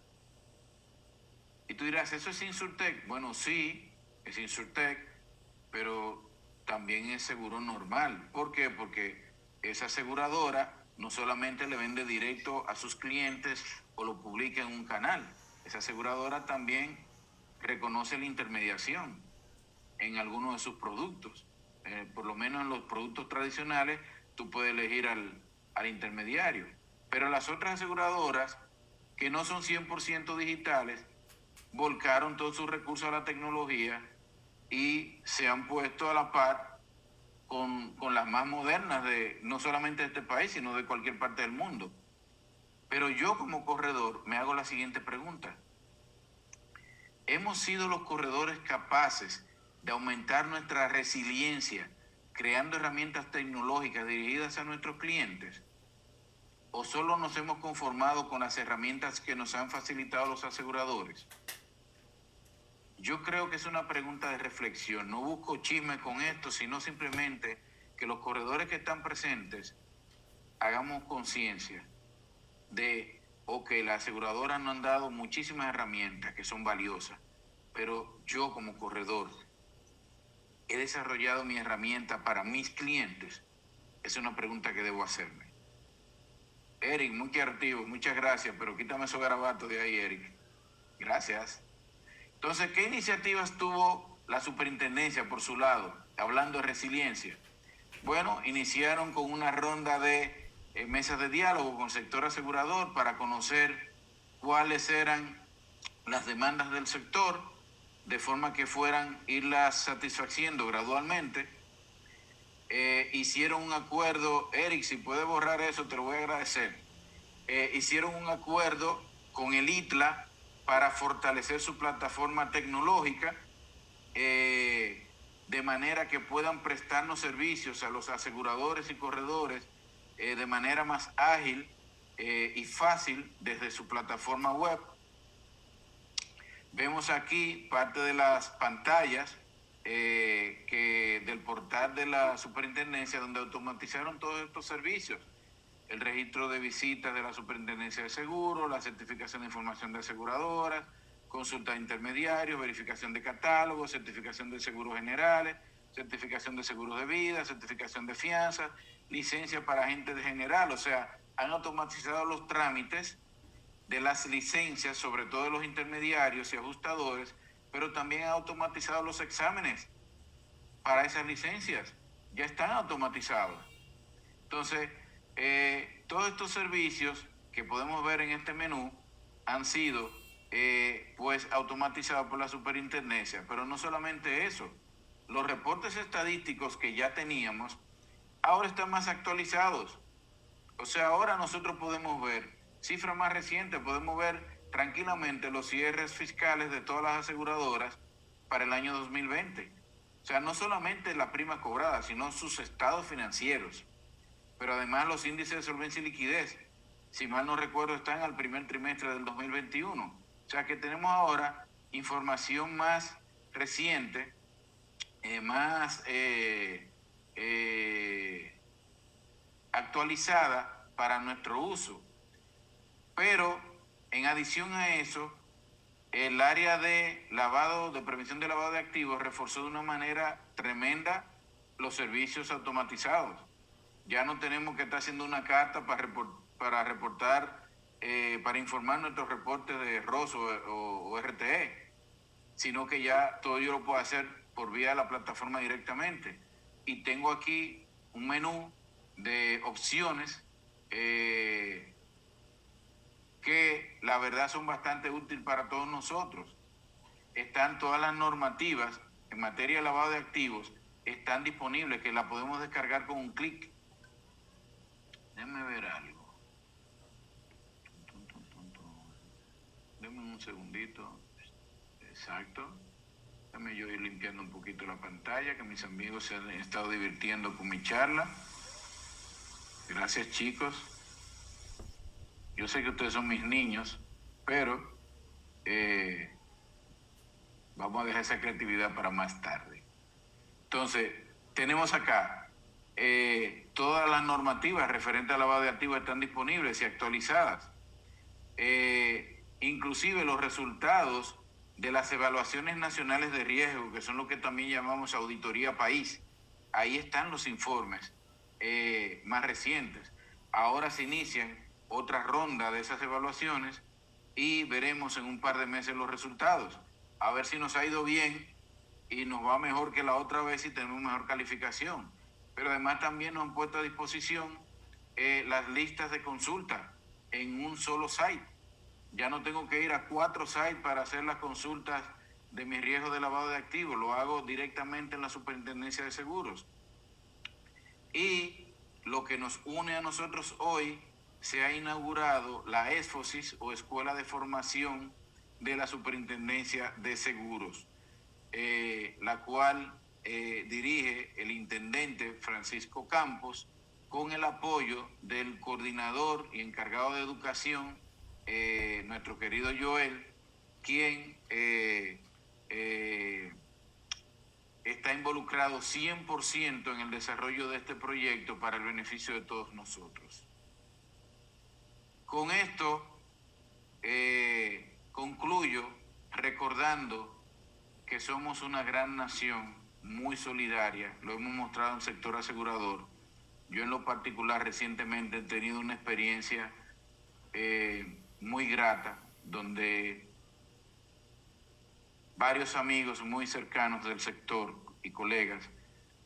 Y tú dirás, ¿eso es InsurTech? Bueno, sí, es InsurTech, pero también es seguro normal. ¿Por qué? Porque esa aseguradora no solamente le vende directo a sus clientes o lo publica en un canal. Esa aseguradora también reconoce la intermediación en algunos de sus productos. Por lo menos en los productos tradicionales tú puedes elegir al intermediario. Pero las otras aseguradoras, que no son 100% digitales, volcaron todos sus recursos a la tecnología y se han puesto a la par con las más modernas de no solamente de este país, sino de cualquier parte del mundo. Pero yo como corredor me hago la siguiente pregunta. ¿Hemos sido los corredores capaces de aumentar nuestra resiliencia creando herramientas tecnológicas dirigidas a nuestros clientes? ¿O solo nos hemos conformado con las herramientas que nos han facilitado los aseguradores? Yo creo que es una pregunta de reflexión. No busco chisme con esto, sino simplemente que los corredores que están presentes hagamos conciencia de que las aseguradoras nos han dado muchísimas herramientas que son valiosas, pero yo como corredor he desarrollado mi herramienta para mis clientes. Es una pregunta que debo hacerme. Eric, muy creativo, muchas gracias, pero quítame esos garabatos de ahí, Eric. Gracias. Entonces, ¿qué iniciativas tuvo la superintendencia por su lado, hablando de resiliencia? Bueno, iniciaron con una ronda de mesas de diálogo con el sector asegurador para conocer cuáles eran las demandas del sector, de forma que fueran irlas satisfaciendo gradualmente. Hicieron un acuerdo, Eric, si puedes borrar eso, te lo voy a agradecer. Hicieron un acuerdo con el ITLA para fortalecer su plataforma tecnológica, de manera que puedan prestarnos servicios a los aseguradores y corredores de manera más ágil y fácil desde su plataforma web. Vemos aquí parte de las pantallas del portal de la superintendencia, donde automatizaron todos estos servicios: el registro de visitas de la superintendencia de seguros, la certificación de información de aseguradoras, consulta de intermediarios, verificación de catálogos, certificación de seguros generales, certificación de seguros de vida, certificación de fianzas, licencia para agentes de general. O sea, han automatizado los trámites de las licencias, sobre todo de los intermediarios y ajustadores, pero también han automatizado los exámenes para esas licencias. Ya están automatizados. Entonces, todos estos servicios que podemos ver en este menú han sido pues automatizados por la superintendencia. Pero no solamente eso, los reportes estadísticos que ya teníamos ahora están más actualizados. O sea, ahora nosotros podemos ver cifras más recientes, podemos ver tranquilamente los cierres fiscales de todas las aseguradoras para el año 2020. O sea, no solamente la prima cobrada, sino sus estados financieros. Pero además los índices de solvencia y liquidez, si mal no recuerdo, están al primer trimestre del 2021. O sea que tenemos ahora información más reciente, más actualizada para nuestro uso. Pero en adición a eso, el área de prevención de lavado de activos reforzó de una manera tremenda los servicios automatizados. Ya no tenemos que estar haciendo una carta para reportar, para informar nuestros reportes de ROS o RTE, sino que ya todo yo lo puedo hacer por vía de la plataforma directamente. Y tengo aquí un menú de opciones que la verdad son bastante útiles para todos nosotros. Están todas las normativas en materia de lavado de activos, están disponibles, que la podemos descargar con un clic. Déjenme ver algo. Denme un segundito. Exacto. Déjame yo ir limpiando un poquito la pantalla, que mis amigos se han estado divirtiendo con mi charla. Gracias, chicos. Yo sé que ustedes son mis niños, pero vamos a dejar esa creatividad para más tarde. Entonces, tenemos acá todas las normativas referentes al lavado de activos están disponibles y actualizadas. Inclusive los resultados de las evaluaciones nacionales de riesgo, que son lo que también llamamos auditoría país. Ahí están los informes más recientes. ahora se inician otra ronda de esas evaluaciones y veremos en un par de meses los resultados. A ver si nos ha ido bien y nos va mejor que la otra vez y tenemos mejor calificación. Pero además también nos han puesto a disposición las listas de consulta en un solo site. Ya no tengo que ir a 4 sites para hacer las consultas de mi riesgo de lavado de activos. Lo hago directamente en la Superintendencia de Seguros. Y lo que nos une a nosotros hoy, se ha inaugurado la ESFOSIS o Escuela de Formación de la Superintendencia de Seguros, la cual dirige el intendente Francisco Campos, con el apoyo del coordinador y encargado de educación, nuestro querido Joel, quien está involucrado 100% en el desarrollo de este proyecto para el beneficio de todos nosotros. Con esto concluyo recordando que somos una gran nación, muy solidaria, lo hemos mostrado en el sector asegurador. Yo en lo particular recientemente he tenido una experiencia muy grata, donde varios amigos muy cercanos del sector y colegas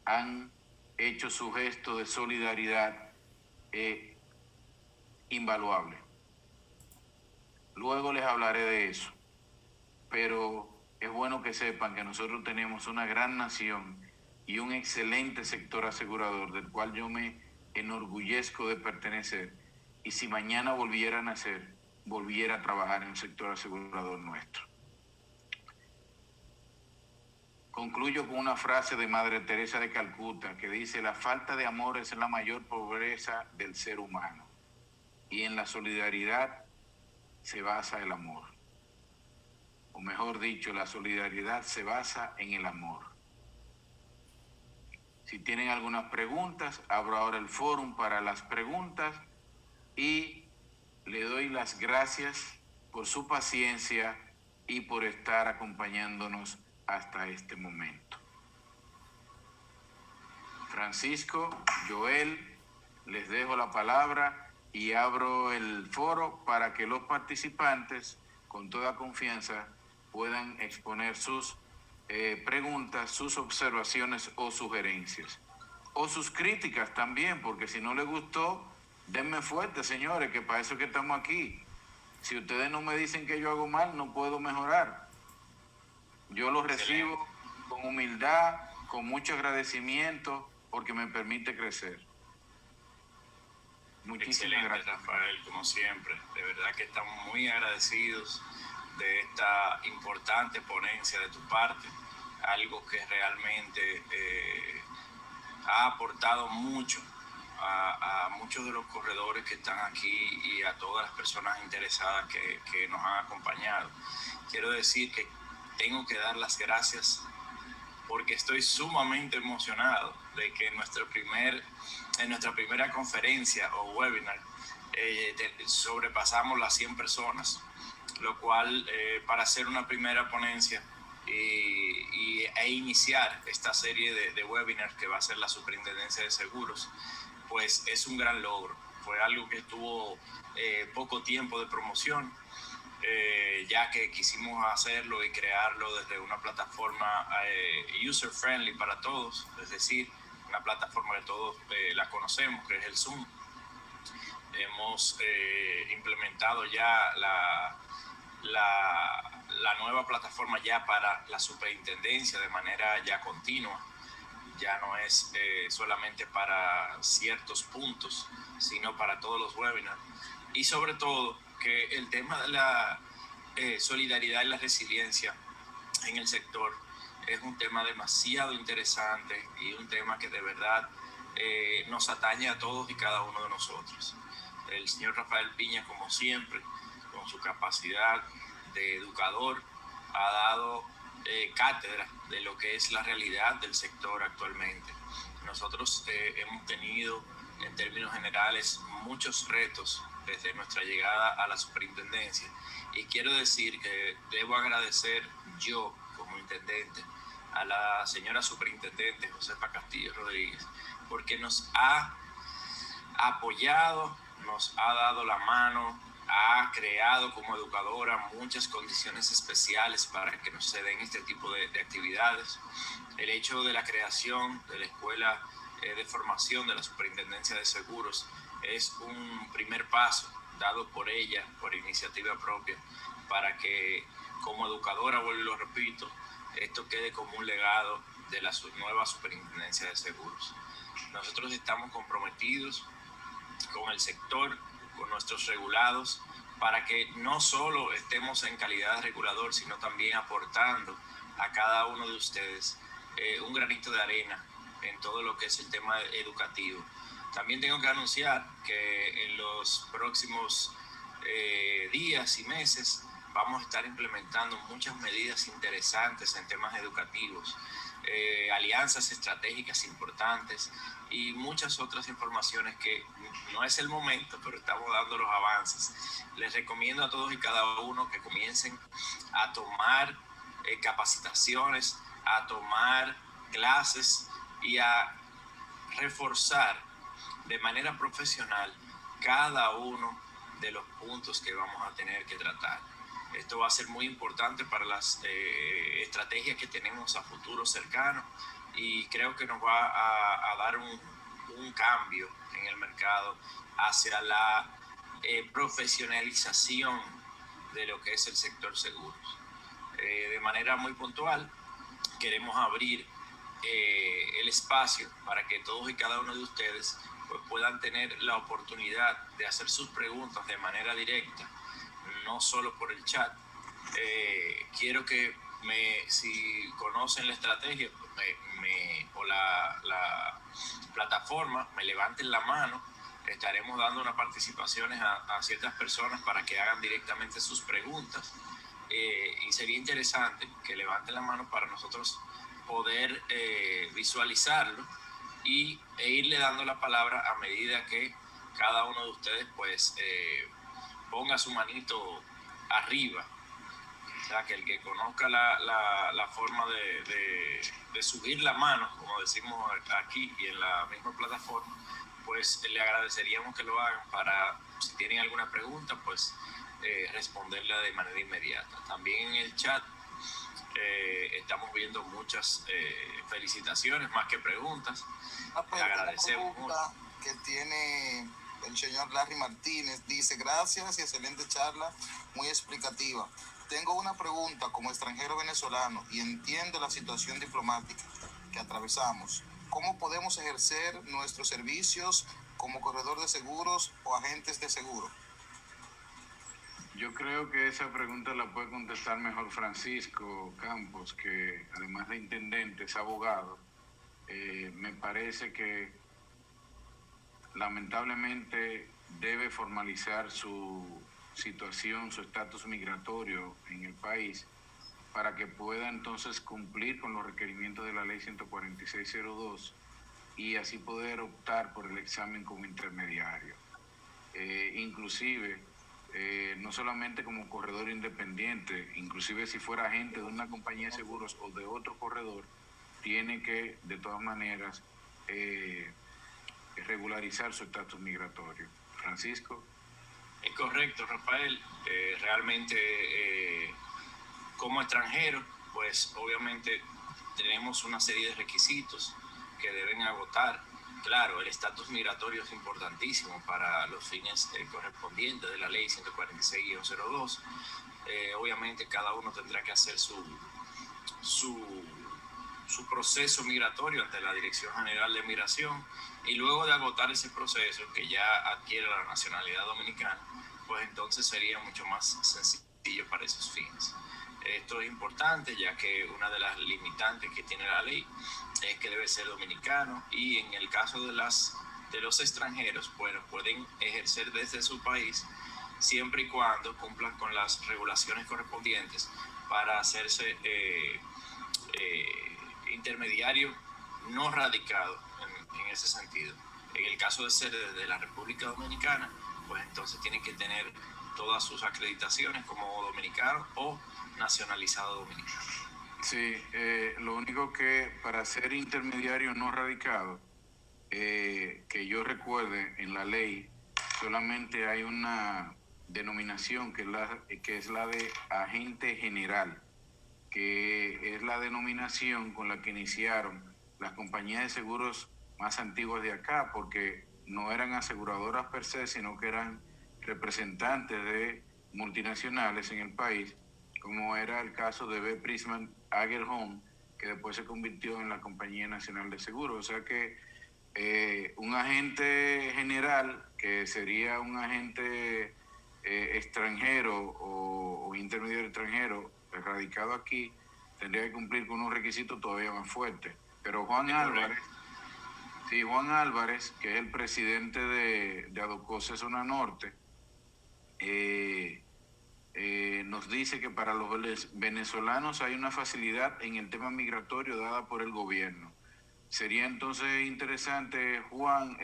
han hecho su gesto de solidaridad invaluable. Luego les hablaré de eso, pero es bueno que sepan que nosotros tenemos una gran nación y un excelente sector asegurador del cual yo me enorgullezco de pertenecer, y si mañana volviera a nacer, volviera a trabajar en el sector asegurador nuestro. Concluyo con una frase de Madre Teresa de Calcuta que dice: la falta de amor es la mayor pobreza del ser humano, y en la solidaridad se basa el amor. O mejor dicho, la solidaridad se basa en el amor. Si tienen algunas preguntas, abro ahora el fórum para las preguntas y le doy las gracias por su paciencia y por estar acompañándonos hasta este momento. Francisco, Joel, les dejo la palabra y abro el foro para que los participantes, con toda confianza, puedan exponer sus preguntas, sus observaciones o sugerencias. O sus críticas también, porque si no les gustó, denme fuerte, señores, que para eso es que estamos aquí. Si ustedes no me dicen que yo hago mal, no puedo mejorar. Yo lo recibo con humildad, con mucho agradecimiento, porque me permite crecer. Muchísimas gracias, Rafael, como siempre. De verdad que estamos muy agradecidos de esta importante ponencia de tu parte, algo que realmente ha aportado mucho a muchos de los corredores que están aquí y a todas las personas interesadas que nos han acompañado. Quiero decir que tengo que dar las gracias porque estoy sumamente emocionado de que en nuestra primera conferencia o webinar sobrepasamos las 100 personas, lo cual para hacer una primera ponencia e iniciar esta serie de webinars que va a ser la Superintendencia de Seguros, pues es un gran logro. Fue algo que tuvo poco tiempo de promoción, ya que quisimos hacerlo y crearlo desde una plataforma user friendly para todos, es decir, una plataforma que todos la conocemos, que es el Zoom. Hemos implementado ya la nueva plataforma ya para la superintendencia de manera ya continua. Ya no es solamente para ciertos puntos, sino para todos los webinars. Y sobre todo, que el tema de la solidaridad y la resiliencia en el sector es un tema demasiado interesante y un tema que de verdad nos atañe a todos y cada uno de nosotros. El señor Rafael Piña, como siempre, con su capacidad de educador, ha dado cátedra de lo que es la realidad del sector actualmente. Nosotros hemos tenido, en términos generales, muchos retos desde nuestra llegada a la superintendencia, y quiero decir que debo agradecer yo como intendente a la señora superintendente Josefa Castillo Rodríguez, porque nos ha apoyado, nos ha dado la mano, ha creado como educadora muchas condiciones especiales para que nos se den este tipo de actividades. El hecho de la creación de la Escuela de Formación de la Superintendencia de Seguros es un primer paso dado por ella, por iniciativa propia, para que como educadora, vuelvo y lo repito, esto quede como un legado de la nueva Superintendencia de Seguros. Nosotros estamos comprometidos con el sector, con nuestros regulados, para que no solo estemos en calidad de regulador, sino también aportando a cada uno de ustedes un granito de arena en todo lo que es el tema educativo. También tengo que anunciar que en los próximos días y meses vamos a estar implementando muchas medidas interesantes en temas educativos, alianzas estratégicas importantes y muchas otras informaciones que no es el momento, pero estamos dando los avances. Les recomiendo a todos y cada uno que comiencen a tomar capacitaciones, a tomar clases y a reforzar de manera profesional cada uno de los puntos que vamos a tener que tratar. Esto va a ser muy importante para las estrategias que tenemos a futuro cercano y creo que nos va a dar un cambio en el mercado hacia la profesionalización de lo que es el sector seguros. De manera muy puntual, queremos abrir el espacio para que todos y cada uno de ustedes pues, puedan tener la oportunidad de hacer sus preguntas de manera directa, no solo por el chat. Quiero que si conocen la estrategia o la plataforma, me levanten la mano. Estaremos dando unas participaciones a ciertas personas para que hagan directamente sus preguntas. Y sería interesante que levanten la mano para nosotros poder visualizarlo e irle dando la palabra a medida que cada uno de ustedes pues ponga su manito arriba. O sea, que el que conozca la forma de subir la mano, como decimos aquí y en la misma plataforma, pues le agradeceríamos que lo hagan para, si tienen alguna pregunta, pues responderla de manera inmediata. También en el chat estamos viendo muchas felicitaciones, más que preguntas. Le agradecemos mucho. Que tiene el señor Larry Martínez, dice: gracias y excelente charla, muy explicativa. Tengo una pregunta como extranjero venezolano y entiendo la situación diplomática que atravesamos. ¿Cómo podemos ejercer nuestros servicios como corredor de seguros o agentes de seguro? Yo creo que esa pregunta la puede contestar mejor Francisco Campos, que además de intendente es abogado. Me parece que lamentablemente debe formalizar su situación, su estatus migratorio en el país para que pueda entonces cumplir con los requerimientos de la ley 14602 y así poder optar por el examen como intermediario. Inclusive, no solamente como corredor independiente, inclusive si fuera agente de una compañía de seguros o de otro corredor, tiene que de todas maneras regularizar su estatus migratorio. Francisco. Es correcto, Rafael. Realmente como extranjero, pues obviamente tenemos una serie de requisitos que deben agotar. Claro, el estatus migratorio es importantísimo para los fines correspondientes de la ley 146-02. Obviamente cada uno tendrá que hacer su proceso migratorio ante la Dirección General de Migración y luego de agotar ese proceso, que ya adquiere la nacionalidad dominicana, pues entonces sería mucho más sencillo para esos fines. Esto es importante ya que una de las limitantes que tiene la ley es que debe ser dominicano y en el caso de los extranjeros, bueno, pueden ejercer desde su país siempre y cuando cumplan con las regulaciones correspondientes para hacerse intermediario no radicado en ese sentido. En el caso de ser de la República Dominicana, pues entonces tienen que tener todas sus acreditaciones como dominicano o nacionalizado dominicano. Sí, lo único que para ser intermediario no radicado que yo recuerde, en la ley solamente hay una denominación que es la de agente general, que es la denominación con la que iniciaron las compañías de seguros más antiguas de acá, porque no eran aseguradoras per se, sino que eran representantes de multinacionales en el país, como era el caso de B. Prisman Ager Home, que después se convirtió en la Compañía Nacional de Seguros. O sea que un agente general, que sería un agente extranjero o intermediario extranjero radicado aquí, tendría que cumplir con unos requisitos todavía más fuertes. Pero Juan Álvarez, que es el presidente de Adococe Zona Norte, nos dice que para los venezolanos hay una facilidad en el tema migratorio dada por el gobierno. Sería entonces interesante, Juan,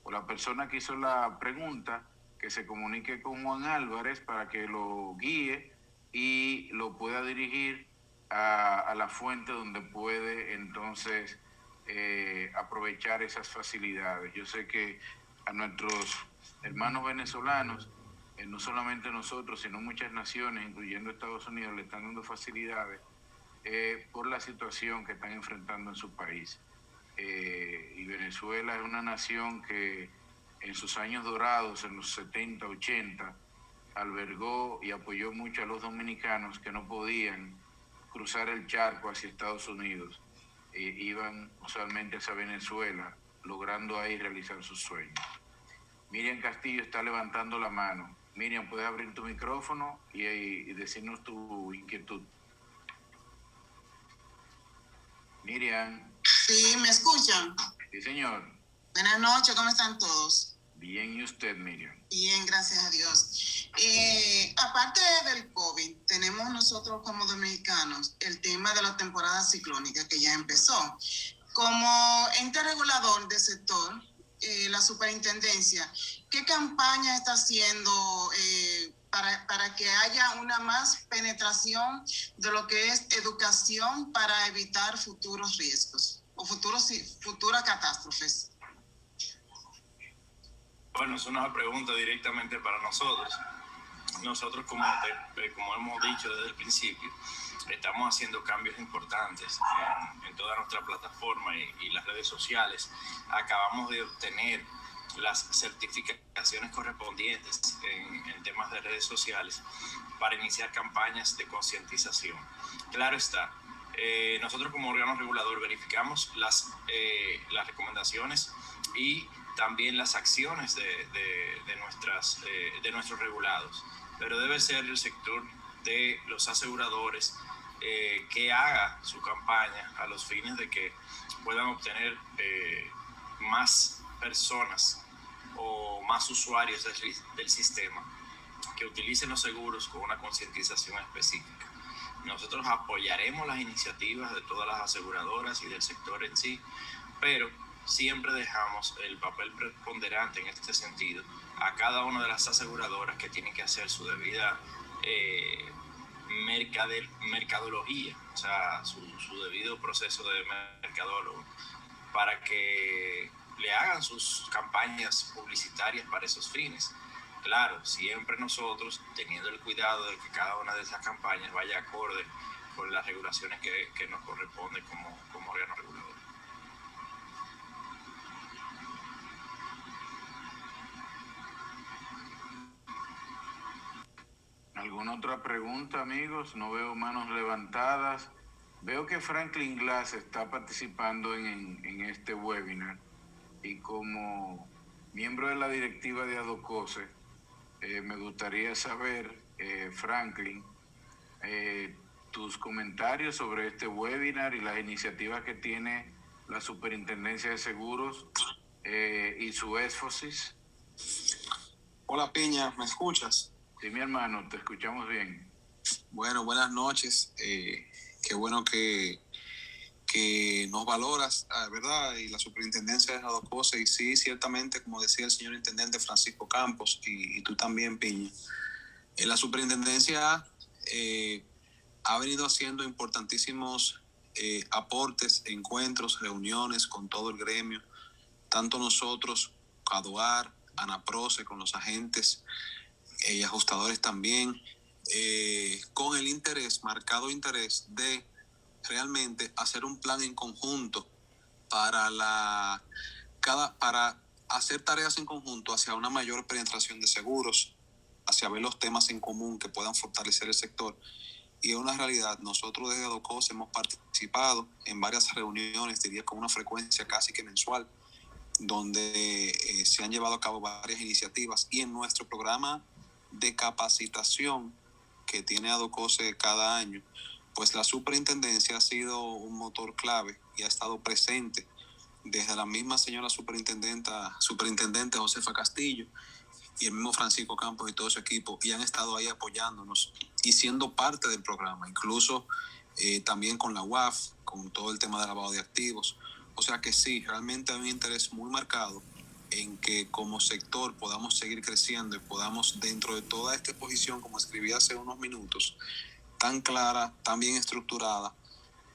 o la persona que hizo la pregunta, que se comunique con Juan Álvarez para que lo guíe y lo pueda dirigir a la fuente donde puede entonces aprovechar esas facilidades. Yo sé que a nuestros hermanos venezolanos, no solamente nosotros, sino muchas naciones, incluyendo Estados Unidos, le están dando facilidades por la situación que están enfrentando en su país. Y Venezuela es una nación que en sus años dorados, en los 70, 80, albergó y apoyó mucho a los dominicanos que no podían cruzar el charco hacia Estados Unidos. Iban usualmente hacia Venezuela, logrando ahí realizar sus sueños. Miriam Castillo está levantando la mano. Miriam, puedes abrir tu micrófono y decirnos tu inquietud. Miriam. Sí, ¿me escuchan? Sí, señor. Buenas noches, ¿cómo están todos? Bien, ¿y usted, Miriam? Bien, gracias a Dios. Aparte del COVID, tenemos nosotros como dominicanos el tema de la temporada ciclónica que ya empezó. Como ente regulador del sector, la superintendencia, ¿qué campaña está haciendo para que haya una más penetración de lo que es educación para evitar futuros riesgos o futuras catástrofes? Bueno, es una pregunta directamente para nosotros. Nosotros, como hemos dicho desde el principio, estamos haciendo cambios importantes en toda nuestra plataforma y las redes sociales. Acabamos de obtener las certificaciones correspondientes en temas de redes sociales para iniciar campañas de concientización. Claro está, nosotros como órgano regulador verificamos las recomendaciones y también las acciones de nuestros regulados, pero debe ser el sector de los aseguradores que haga su campaña a los fines de que puedan obtener más personas o más usuarios del sistema que utilicen los seguros con una concientización específica. Nosotros apoyaremos las iniciativas de todas las aseguradoras y del sector en sí, pero siempre dejamos el papel preponderante en este sentido a cada una de las aseguradoras que tienen que hacer su debida mercadología, o sea, su debido proceso de mercadólogo, para que le hagan sus campañas publicitarias para esos fines. Claro, siempre nosotros teniendo el cuidado de que cada una de esas campañas vaya acorde con las regulaciones que nos corresponden como órgano regulador. ¿Alguna otra pregunta, amigos? No veo manos levantadas. Veo que Franklin Glass está participando en este webinar y como miembro de la directiva de Adococe, me gustaría saber, Franklin, tus comentarios sobre este webinar y las iniciativas que tiene la Superintendencia de Seguros y su énfasis. Hola Piña, ¿me escuchas? Sí, mi hermano, te escuchamos bien. Bueno, buenas noches. Qué bueno que nos valoras, ¿verdad? Y la superintendencia de Adococe, y sí, ciertamente, como decía el señor intendente Francisco Campos, y tú también, Piña, la superintendencia ha venido haciendo importantísimos aportes, encuentros, reuniones con todo el gremio tanto nosotros, Caduar, ANAPROCE, con los agentes y ajustadores también, con el marcado interés de realmente hacer un plan en conjunto para hacer tareas en conjunto hacia una mayor penetración de seguros, hacia ver los temas en común que puedan fortalecer el sector. Y es una realidad, nosotros desde ADOCOS hemos participado en varias reuniones, diría con una frecuencia casi que mensual, donde se han llevado a cabo varias iniciativas, y en nuestro programa de capacitación que tiene ADOCOS cada año, pues la superintendencia ha sido un motor clave y ha estado presente desde la misma señora superintendente Josefa Castillo y el mismo Francisco Campos y todo su equipo, y han estado ahí apoyándonos y siendo parte del programa, incluso también con la UAF, con todo el tema de lavado de activos. O sea que sí, realmente hay un interés muy marcado en que como sector podamos seguir creciendo y podamos, dentro de toda esta exposición, como escribí hace unos minutos, tan clara, tan bien estructurada,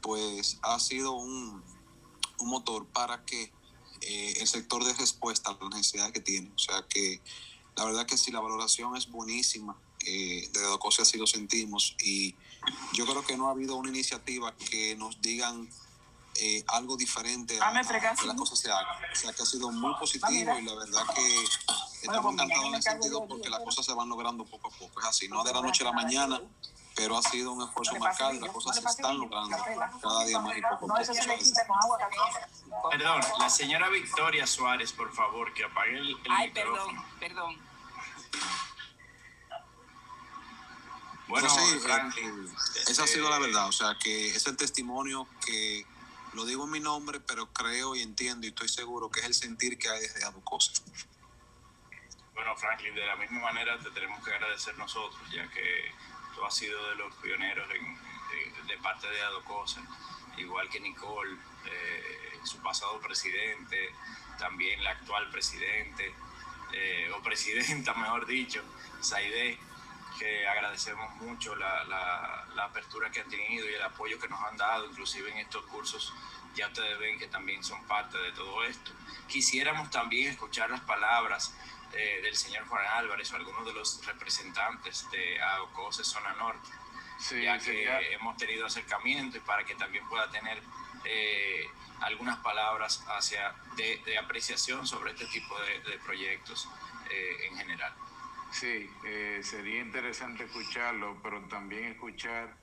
pues ha sido un motor para que el sector dé respuesta a la necesidad que tiene. O sea que la verdad que sí, la valoración es buenísima, desde ADOCOS así lo sentimos, y yo creo que no ha habido una iniciativa que nos digan algo diferente a que las cosas se hagan. O sea que ha sido muy positivo, y la verdad que estamos encantados en ese sentido, porque las cosas se van logrando poco a poco. Es así, no de la noche a la mañana, pero ha sido un esfuerzo marcado y las cosas se están logrando cada día más y poco a poco. Perdón, la señora Victoria Suárez, por favor, que apague el micrófono. Perdón. Bueno, sí, Franklin, esa ha sido la verdad. O sea que es el testimonio que, lo digo en mi nombre, pero creo y entiendo y estoy seguro que es el sentir que hay desde ADOCOS. Bueno, Franklin, de la misma manera te tenemos que agradecer nosotros, ya que tú has sido de los pioneros de parte de ADOCOS, igual que Nicole, su pasado presidente, también la actual presidente, o presidenta, mejor dicho, Saide, que agradecemos mucho la apertura que han tenido y el apoyo que nos han dado, inclusive en estos cursos. Ya ustedes ven que también son parte de todo esto. Quisiéramos también escuchar las palabras del señor Juan Álvarez o algunos de los representantes de ADOCOS Zona Norte, sí, ya que hemos tenido acercamiento, y para que también pueda tener algunas palabras de apreciación sobre este tipo de proyectos en general. Sí, sería interesante escucharlo, pero también escuchar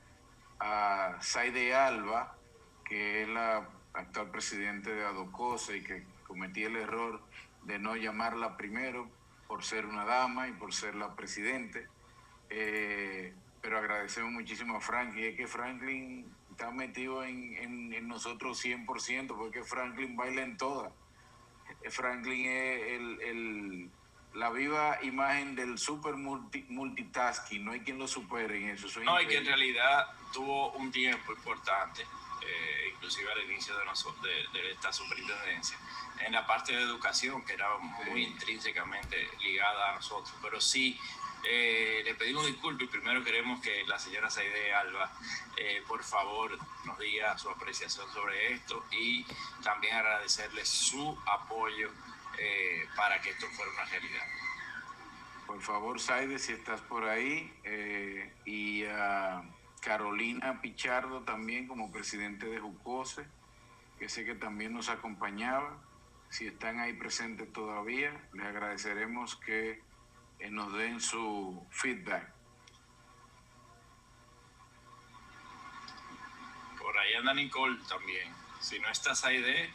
a Saide Alba, que es la actual presidente de ADOCOS y que cometí el error de no llamarla primero por ser una dama y por ser la presidente, pero agradecemos muchísimo a Franklin. Y es que Franklin está metido en nosotros 100%, porque Franklin baila en todas. Franklin es la viva imagen del super multitasking, no hay quien lo supere en eso. No, y que en realidad tuvo un tiempo importante, inclusive al inicio de esta superintendencia, en la parte de educación, que era muy intrínsecamente ligada a nosotros. Pero sí, le pedimos disculpas, y primero queremos que la señora Saide Alba, por favor, nos diga su apreciación sobre esto, y también agradecerle su apoyo para que esto fuera una realidad. Por favor, Saide, si estás por ahí, y a Carolina Pichardo también como presidente de JUCOSE, que sé que también nos acompañaba. Si están ahí presentes todavía, les agradeceremos que nos den su feedback. Por ahí anda Nicole también. Si no está Saide,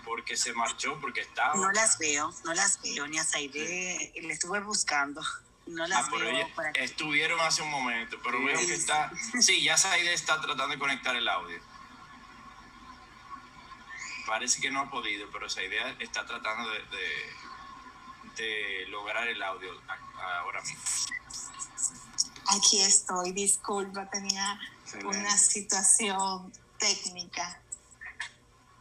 porque se marchó, porque estaba. No las veo, ni a Saide, le estuve buscando. No las veo por aquí. Estuvieron hace un momento, pero sí, veo que está. Sí, ya Saide está tratando de conectar el audio. Parece que no ha podido, pero Saide está tratando de lograr el audio ahora mismo. Aquí estoy, disculpa, tenía una situación técnica.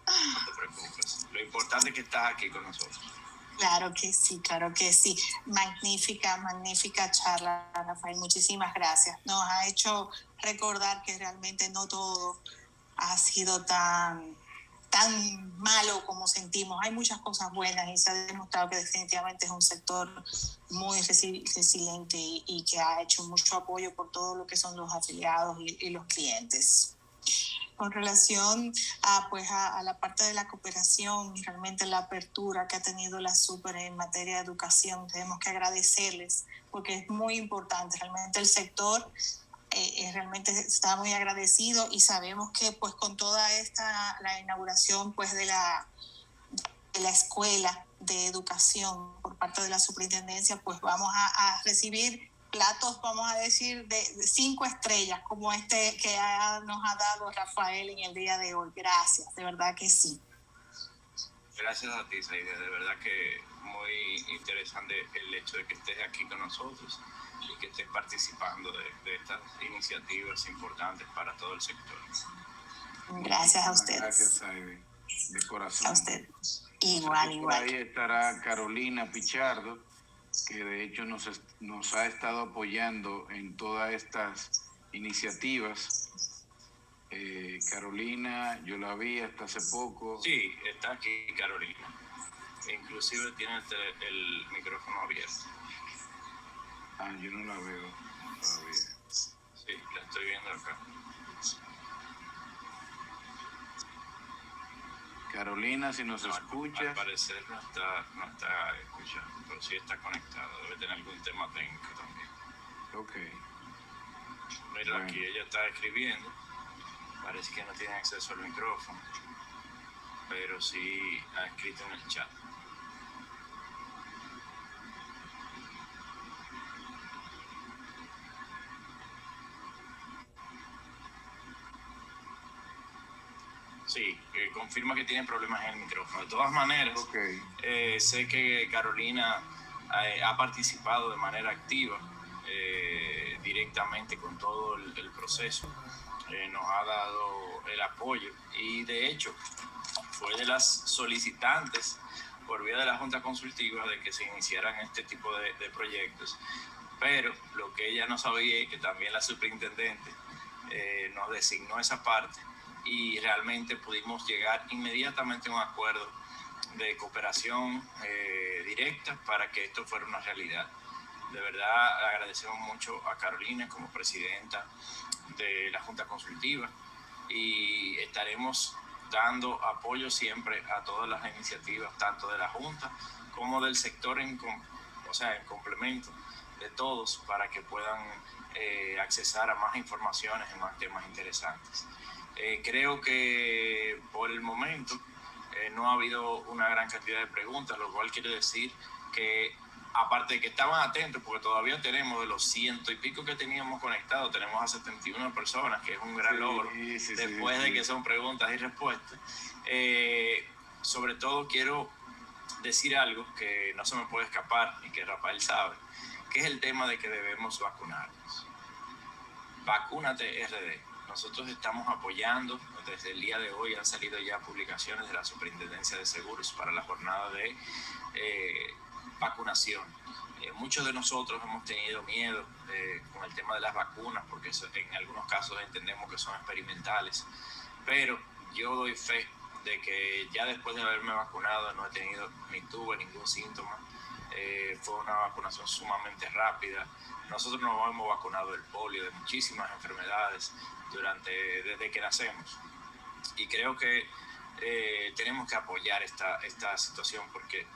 No te preocupes. Lo importante es que estás aquí con nosotros. Claro que sí, claro que sí. Magnífica charla, Rafael. Muchísimas gracias. Nos ha hecho recordar que realmente no todo ha sido tan tan malo como sentimos. Hay muchas cosas buenas y se ha demostrado que definitivamente es un sector muy resiliente y que ha hecho mucho apoyo por todo lo que son los afiliados y los clientes. Con relación a la parte de la cooperación y realmente la apertura que ha tenido la Super en materia de educación, tenemos que agradecerles porque es muy importante. Realmente el sector realmente está muy agradecido y sabemos que pues con toda la inauguración pues de la escuela de educación por parte de la superintendencia, pues vamos a recibir platos, vamos a decir, de 5 estrellas, como este que nos ha dado Rafael en el día de hoy. Gracias, de verdad que sí. Gracias a ti, Saide. De verdad que muy interesante el hecho de que estés aquí con nosotros y que estés participando de estas iniciativas importantes para todo el sector. Gracias a ustedes. Gracias, Saide. De corazón. A usted. Igual. Por ahí estará Carolina Pichardo, que de hecho nos ha estado apoyando en todas estas iniciativas. Carolina, yo la vi hasta hace poco. Sí, está aquí Carolina. Inclusive tiene el micrófono abierto. Yo no la veo todavía. Sí, la estoy viendo acá. Carolina, si nos escuchas. Al parecer no está escuchando, pero sí está conectado. Debe tener algún tema técnico también. Ok. Mira, bueno. Aquí ella está escribiendo. Parece que no tiene acceso al micrófono, pero sí ha escrito en el chat. Sí, confirma que tiene problemas en el micrófono. De todas maneras, sé que Carolina ha participado de manera activa directamente con todo el proceso. Nos ha dado el apoyo y de hecho fue de las solicitantes por vía de la Junta Consultiva de que se iniciaran este tipo de proyectos. Pero lo que ella no sabía es que también la superintendente nos designó esa parte y realmente pudimos llegar inmediatamente a un acuerdo de cooperación directa para que esto fuera una realidad. De verdad agradecemos mucho a Carolina como presidenta de la Junta Consultiva y estaremos dando apoyo siempre a todas las iniciativas, tanto de la Junta como del sector en complemento de todos para que puedan accesar a más informaciones y más temas interesantes. Creo que por el momento no ha habido una gran cantidad de preguntas, lo cual quiere decir que aparte de que estaban atentos, porque todavía tenemos de los 100 y pico que teníamos conectados, tenemos a 71 personas, que es un gran logro, después de que son preguntas y respuestas. Sobre todo quiero decir algo que no se me puede escapar y que Rafael sabe, que es el tema de que debemos vacunarnos. Vacúnate RD. Nosotros estamos apoyando, desde el día de hoy han salido ya publicaciones de la Superintendencia de Seguros para la jornada de vacunación. Muchos de nosotros hemos tenido miedo con el tema de las vacunas porque en algunos casos entendemos que son experimentales, pero yo doy fe de que ya después de haberme vacunado no he tenido ni tuve ningún síntoma. Fue una vacunación sumamente rápida. Nosotros nos hemos vacunado del polio, de muchísimas enfermedades desde que nacemos y creo que tenemos que apoyar esta situación porque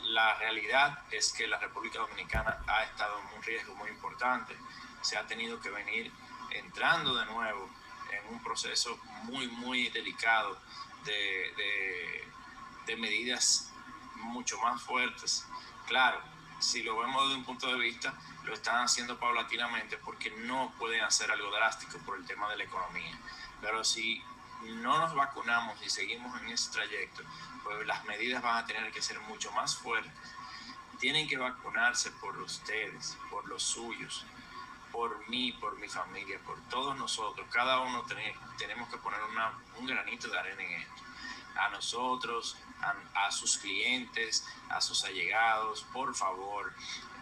la realidad es que la República Dominicana ha estado en un riesgo muy importante. Se ha tenido que venir entrando de nuevo en un proceso muy, muy delicado de medidas mucho más fuertes. Claro, si lo vemos desde un punto de vista, lo están haciendo paulatinamente porque no pueden hacer algo drástico por el tema de la economía. Pero si no nos vacunamos y seguimos en ese trayecto, pues las medidas van a tener que ser mucho más fuertes. Tienen que vacunarse por ustedes, por los suyos, por mí, por mi familia, por todos nosotros. Cada uno tenemos que poner un granito de arena en esto. A nosotros, a sus clientes, a sus allegados, por favor.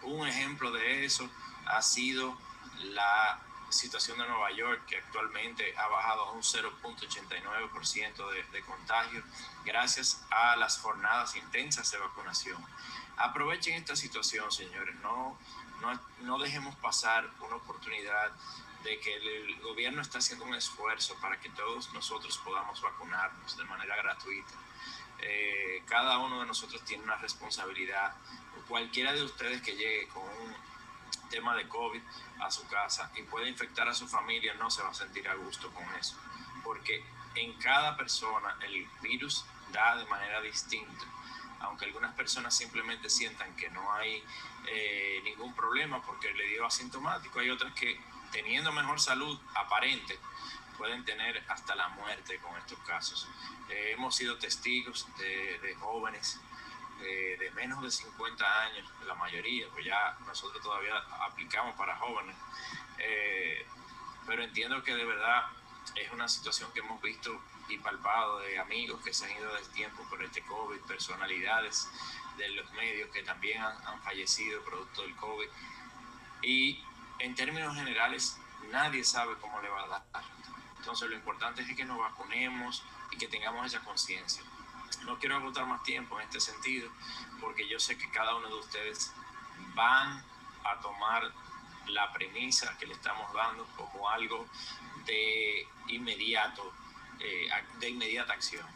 Un ejemplo de eso ha sido la situación de Nueva York, que actualmente ha bajado a un 0.89% de contagio, gracias a las jornadas intensas de vacunación. Aprovechen esta situación, señores, no dejemos pasar una oportunidad de que el gobierno está haciendo un esfuerzo para que todos nosotros podamos vacunarnos de manera gratuita. Cada uno de nosotros tiene una responsabilidad. Cualquiera de ustedes que llegue con un tema de COVID a su casa y pueda infectar a su familia no se va a sentir a gusto con eso, porque en cada persona el virus da de manera distinta. Aunque algunas personas simplemente sientan que no hay ningún problema porque le dio asintomático, hay otras que, teniendo mejor salud aparente, pueden tener hasta la muerte con estos casos. Hemos sido testigos de jóvenes de menos de 50 años, la mayoría, pues ya nosotros todavía aplicamos para jóvenes, pero entiendo que de verdad es una situación que hemos visto y palpado de amigos que se han ido del tiempo por este COVID, personalidades de los medios que también han fallecido producto del COVID, y en términos generales nadie sabe cómo le va a dar. Entonces lo importante es que nos vacunemos y que tengamos esa conciencia. No quiero agotar más tiempo en este sentido, porque yo sé que cada uno de ustedes van a tomar la premisa que le estamos dando como algo de inmediata acción.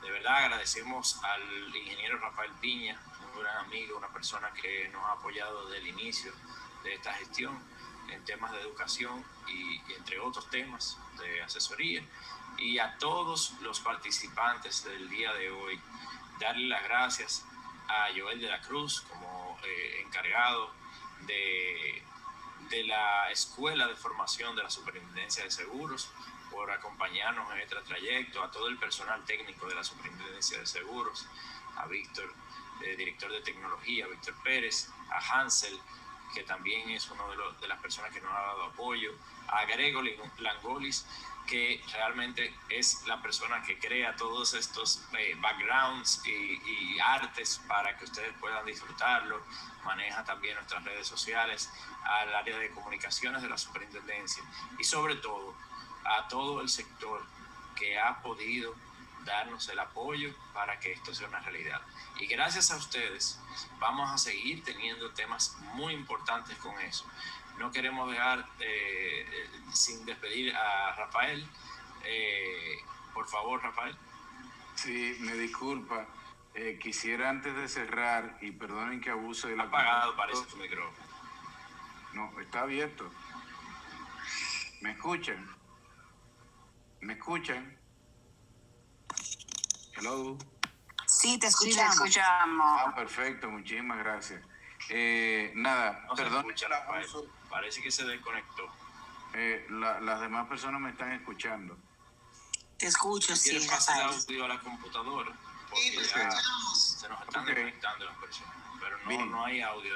De verdad agradecemos al ingeniero Rafael Piña, un gran amigo, una persona que nos ha apoyado desde el inicio de esta gestión en temas de educación y entre otros temas de asesoría, y a todos los participantes del día de hoy, darle las gracias a Joel de la Cruz como encargado de la Escuela de Formación de la Superintendencia de Seguros por acompañarnos en este trayecto, a todo el personal técnico de la Superintendencia de Seguros, a Víctor, director de tecnología, Víctor Pérez, a Hansel, que también es uno de las personas que nos ha dado apoyo, a Gregory Langolis, que realmente es la persona que crea todos estos backgrounds y artes para que ustedes puedan disfrutarlo, maneja también nuestras redes sociales, al área de comunicaciones de la superintendencia y sobre todo a todo el sector que ha podido darnos el apoyo para que esto sea una realidad. Y gracias a ustedes vamos a seguir teniendo temas muy importantes con eso. No queremos dejar sin despedir a Rafael. Por favor, Rafael. Sí, me disculpa. Quisiera antes de cerrar, y perdonen que abuse de la... Apagado parece tu micrófono. No, está abierto. ¿Me escuchan? ¿Me escuchan? Hello. Sí, te escuchamos. Sí, te escuchamos. Ah, perfecto, muchísimas gracias. Nada, No perdón. se escucha, Rafael. Parece que se desconectó. Las demás personas me están escuchando. Te escucho, sí, ¿Quieres pasar el Rafael. audio a la computadora? Porque Sí, ya escuchamos. se nos están desconectando las personas, pero Bien. no hay audio.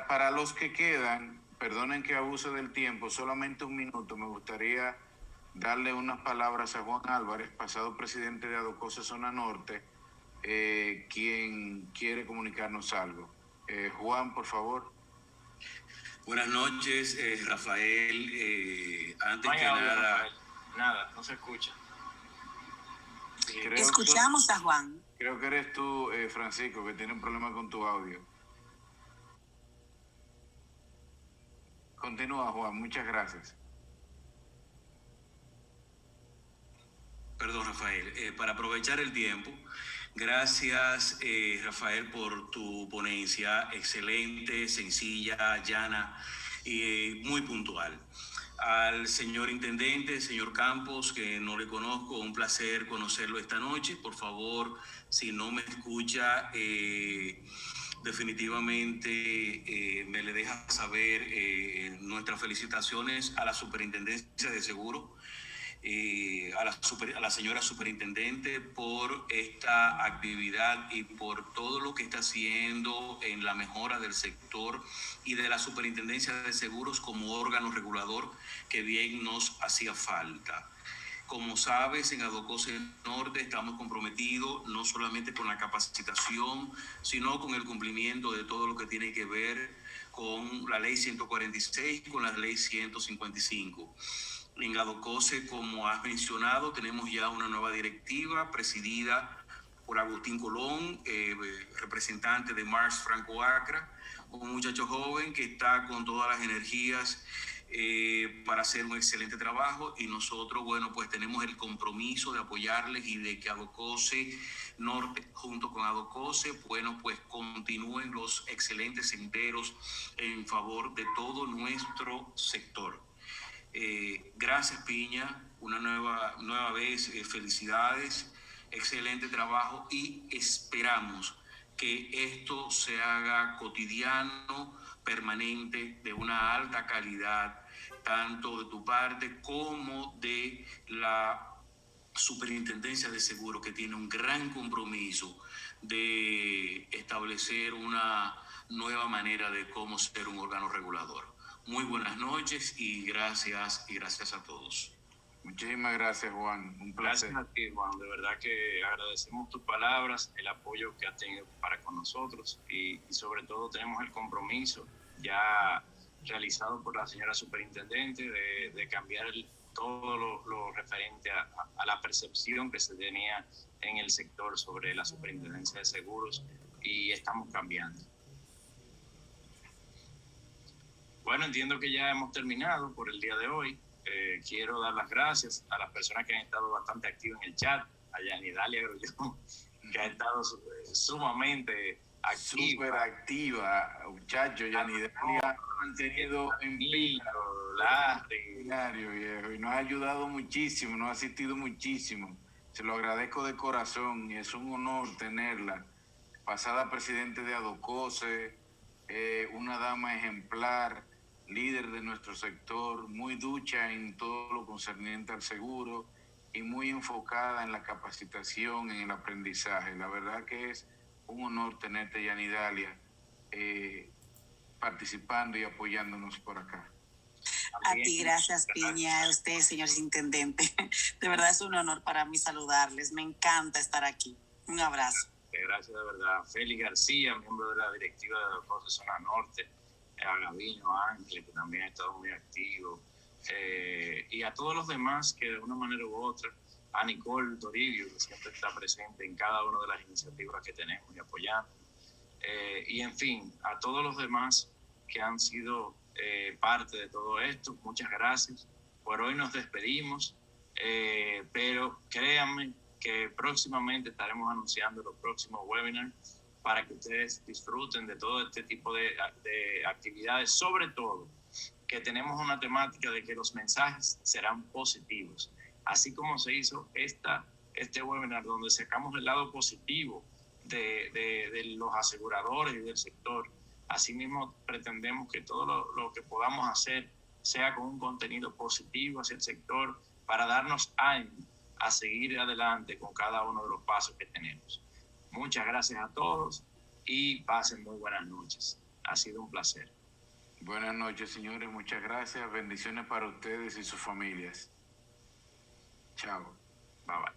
Para los que quedan, perdonen que abuse del tiempo, solamente un minuto. Me gustaría darle unas palabras a Juan Álvarez, pasado presidente de Adocosa Zona Norte, quien quiere comunicarnos algo. Juan, por favor. Buenas noches, Rafael. Antes No hay que audio, nada, Rafael. Nada, no se escucha. Escuchamos a Juan. Creo que eres tú, Francisco, que tiene un problema con tu audio. Continúa, Juan, muchas gracias. perdón, Rafael, para aprovechar el tiempo, gracias, Rafael, por tu ponencia excelente, sencilla, llana y muy puntual. Al señor intendente, señor Campos, que no le conozco, un placer conocerlo esta noche. Por favor, si no me escucha, definitivamente me le deja saber nuestras felicitaciones a la Superintendencia de Seguros, a la señora superintendente por esta actividad y por todo lo que está haciendo en la mejora del sector y de la Superintendencia de Seguros como órgano regulador que bien nos hacía falta. Como sabes, en Adocosa Norte estamos comprometidos no solamente con la capacitación, sino con el cumplimiento de todo lo que tiene que ver con la ley 146 y con la ley 155. En ADOCOSE, como has mencionado, tenemos ya una nueva directiva presidida por Agustín Colón, representante de Mars Franco Acra, un muchacho joven que está con todas las energías para hacer un excelente trabajo, y nosotros, bueno, pues tenemos el compromiso de apoyarles y de que ADOCOSE Norte, junto con ADOCOSE, bueno, pues continúen los excelentes senderos en favor de todo nuestro sector. Gracias, Piña, una nueva vez, felicidades, excelente trabajo, y esperamos que esto se haga cotidiano, permanente, de una alta calidad, tanto de tu parte como de la Superintendencia de Seguros, que tiene un gran compromiso de establecer una nueva manera de cómo ser un órgano regulador. Muy buenas noches y gracias a todos. Muchísimas gracias, Juan. Un placer. Gracias a ti, Juan. De verdad que agradecemos tus palabras, el apoyo que has tenido para con nosotros, y sobre todo tenemos el compromiso ya realizado por la señora superintendente de cambiar todo lo referente a la percepción que se tenía en el sector sobre la Superintendencia de Seguros, y estamos cambiando. Bueno, entiendo que ya hemos terminado por el día de hoy. Quiero dar las gracias a las personas que han estado bastante activas en el chat, a Yanidalia Grullón, que ha estado sumamente activa. Súper activa, muchachos. Yanidalia ha mantenido en pila, viejo, y nos ha ayudado muchísimo, nos ha asistido muchísimo. Se lo agradezco de corazón y es un honor tenerla. Pasada presidente de ADOCOSE, una dama ejemplar, líder de nuestro sector, muy ducha en todo lo concerniente al seguro y muy enfocada en la capacitación, en el aprendizaje. La verdad que es un honor tenerte, Yanidalia, participando y apoyándonos por acá. A ti, gracias, Piña, a usted, señor intendente. De verdad es un honor para mí saludarles. Me encanta estar aquí. Un abrazo. Gracias, de verdad. Félix García, miembro de la directiva de ADOCOSE Zona Norte, a Gavino Ángel, que también ha estado muy activo, y a todos los demás que de una manera u otra, a Nicole Toribio, que siempre está presente en cada una de las iniciativas que tenemos y apoyando, y en fin, a todos los demás que han sido parte de todo esto. Muchas gracias. Por hoy nos despedimos, pero créanme que próximamente estaremos anunciando los próximos webinars para que ustedes disfruten de todo este tipo de actividades, sobre todo que tenemos una temática de que los mensajes serán positivos, así como se hizo este webinar donde sacamos el lado positivo de los aseguradores y del sector. Asimismo, pretendemos que todo lo que podamos hacer sea con un contenido positivo hacia el sector, para darnos ánimo a seguir adelante con cada uno de los pasos que tenemos. Muchas gracias a todos y pasen muy buenas noches. Ha sido un placer. Buenas noches, señores. Muchas gracias. Bendiciones para ustedes y sus familias. Chao. Bye bye.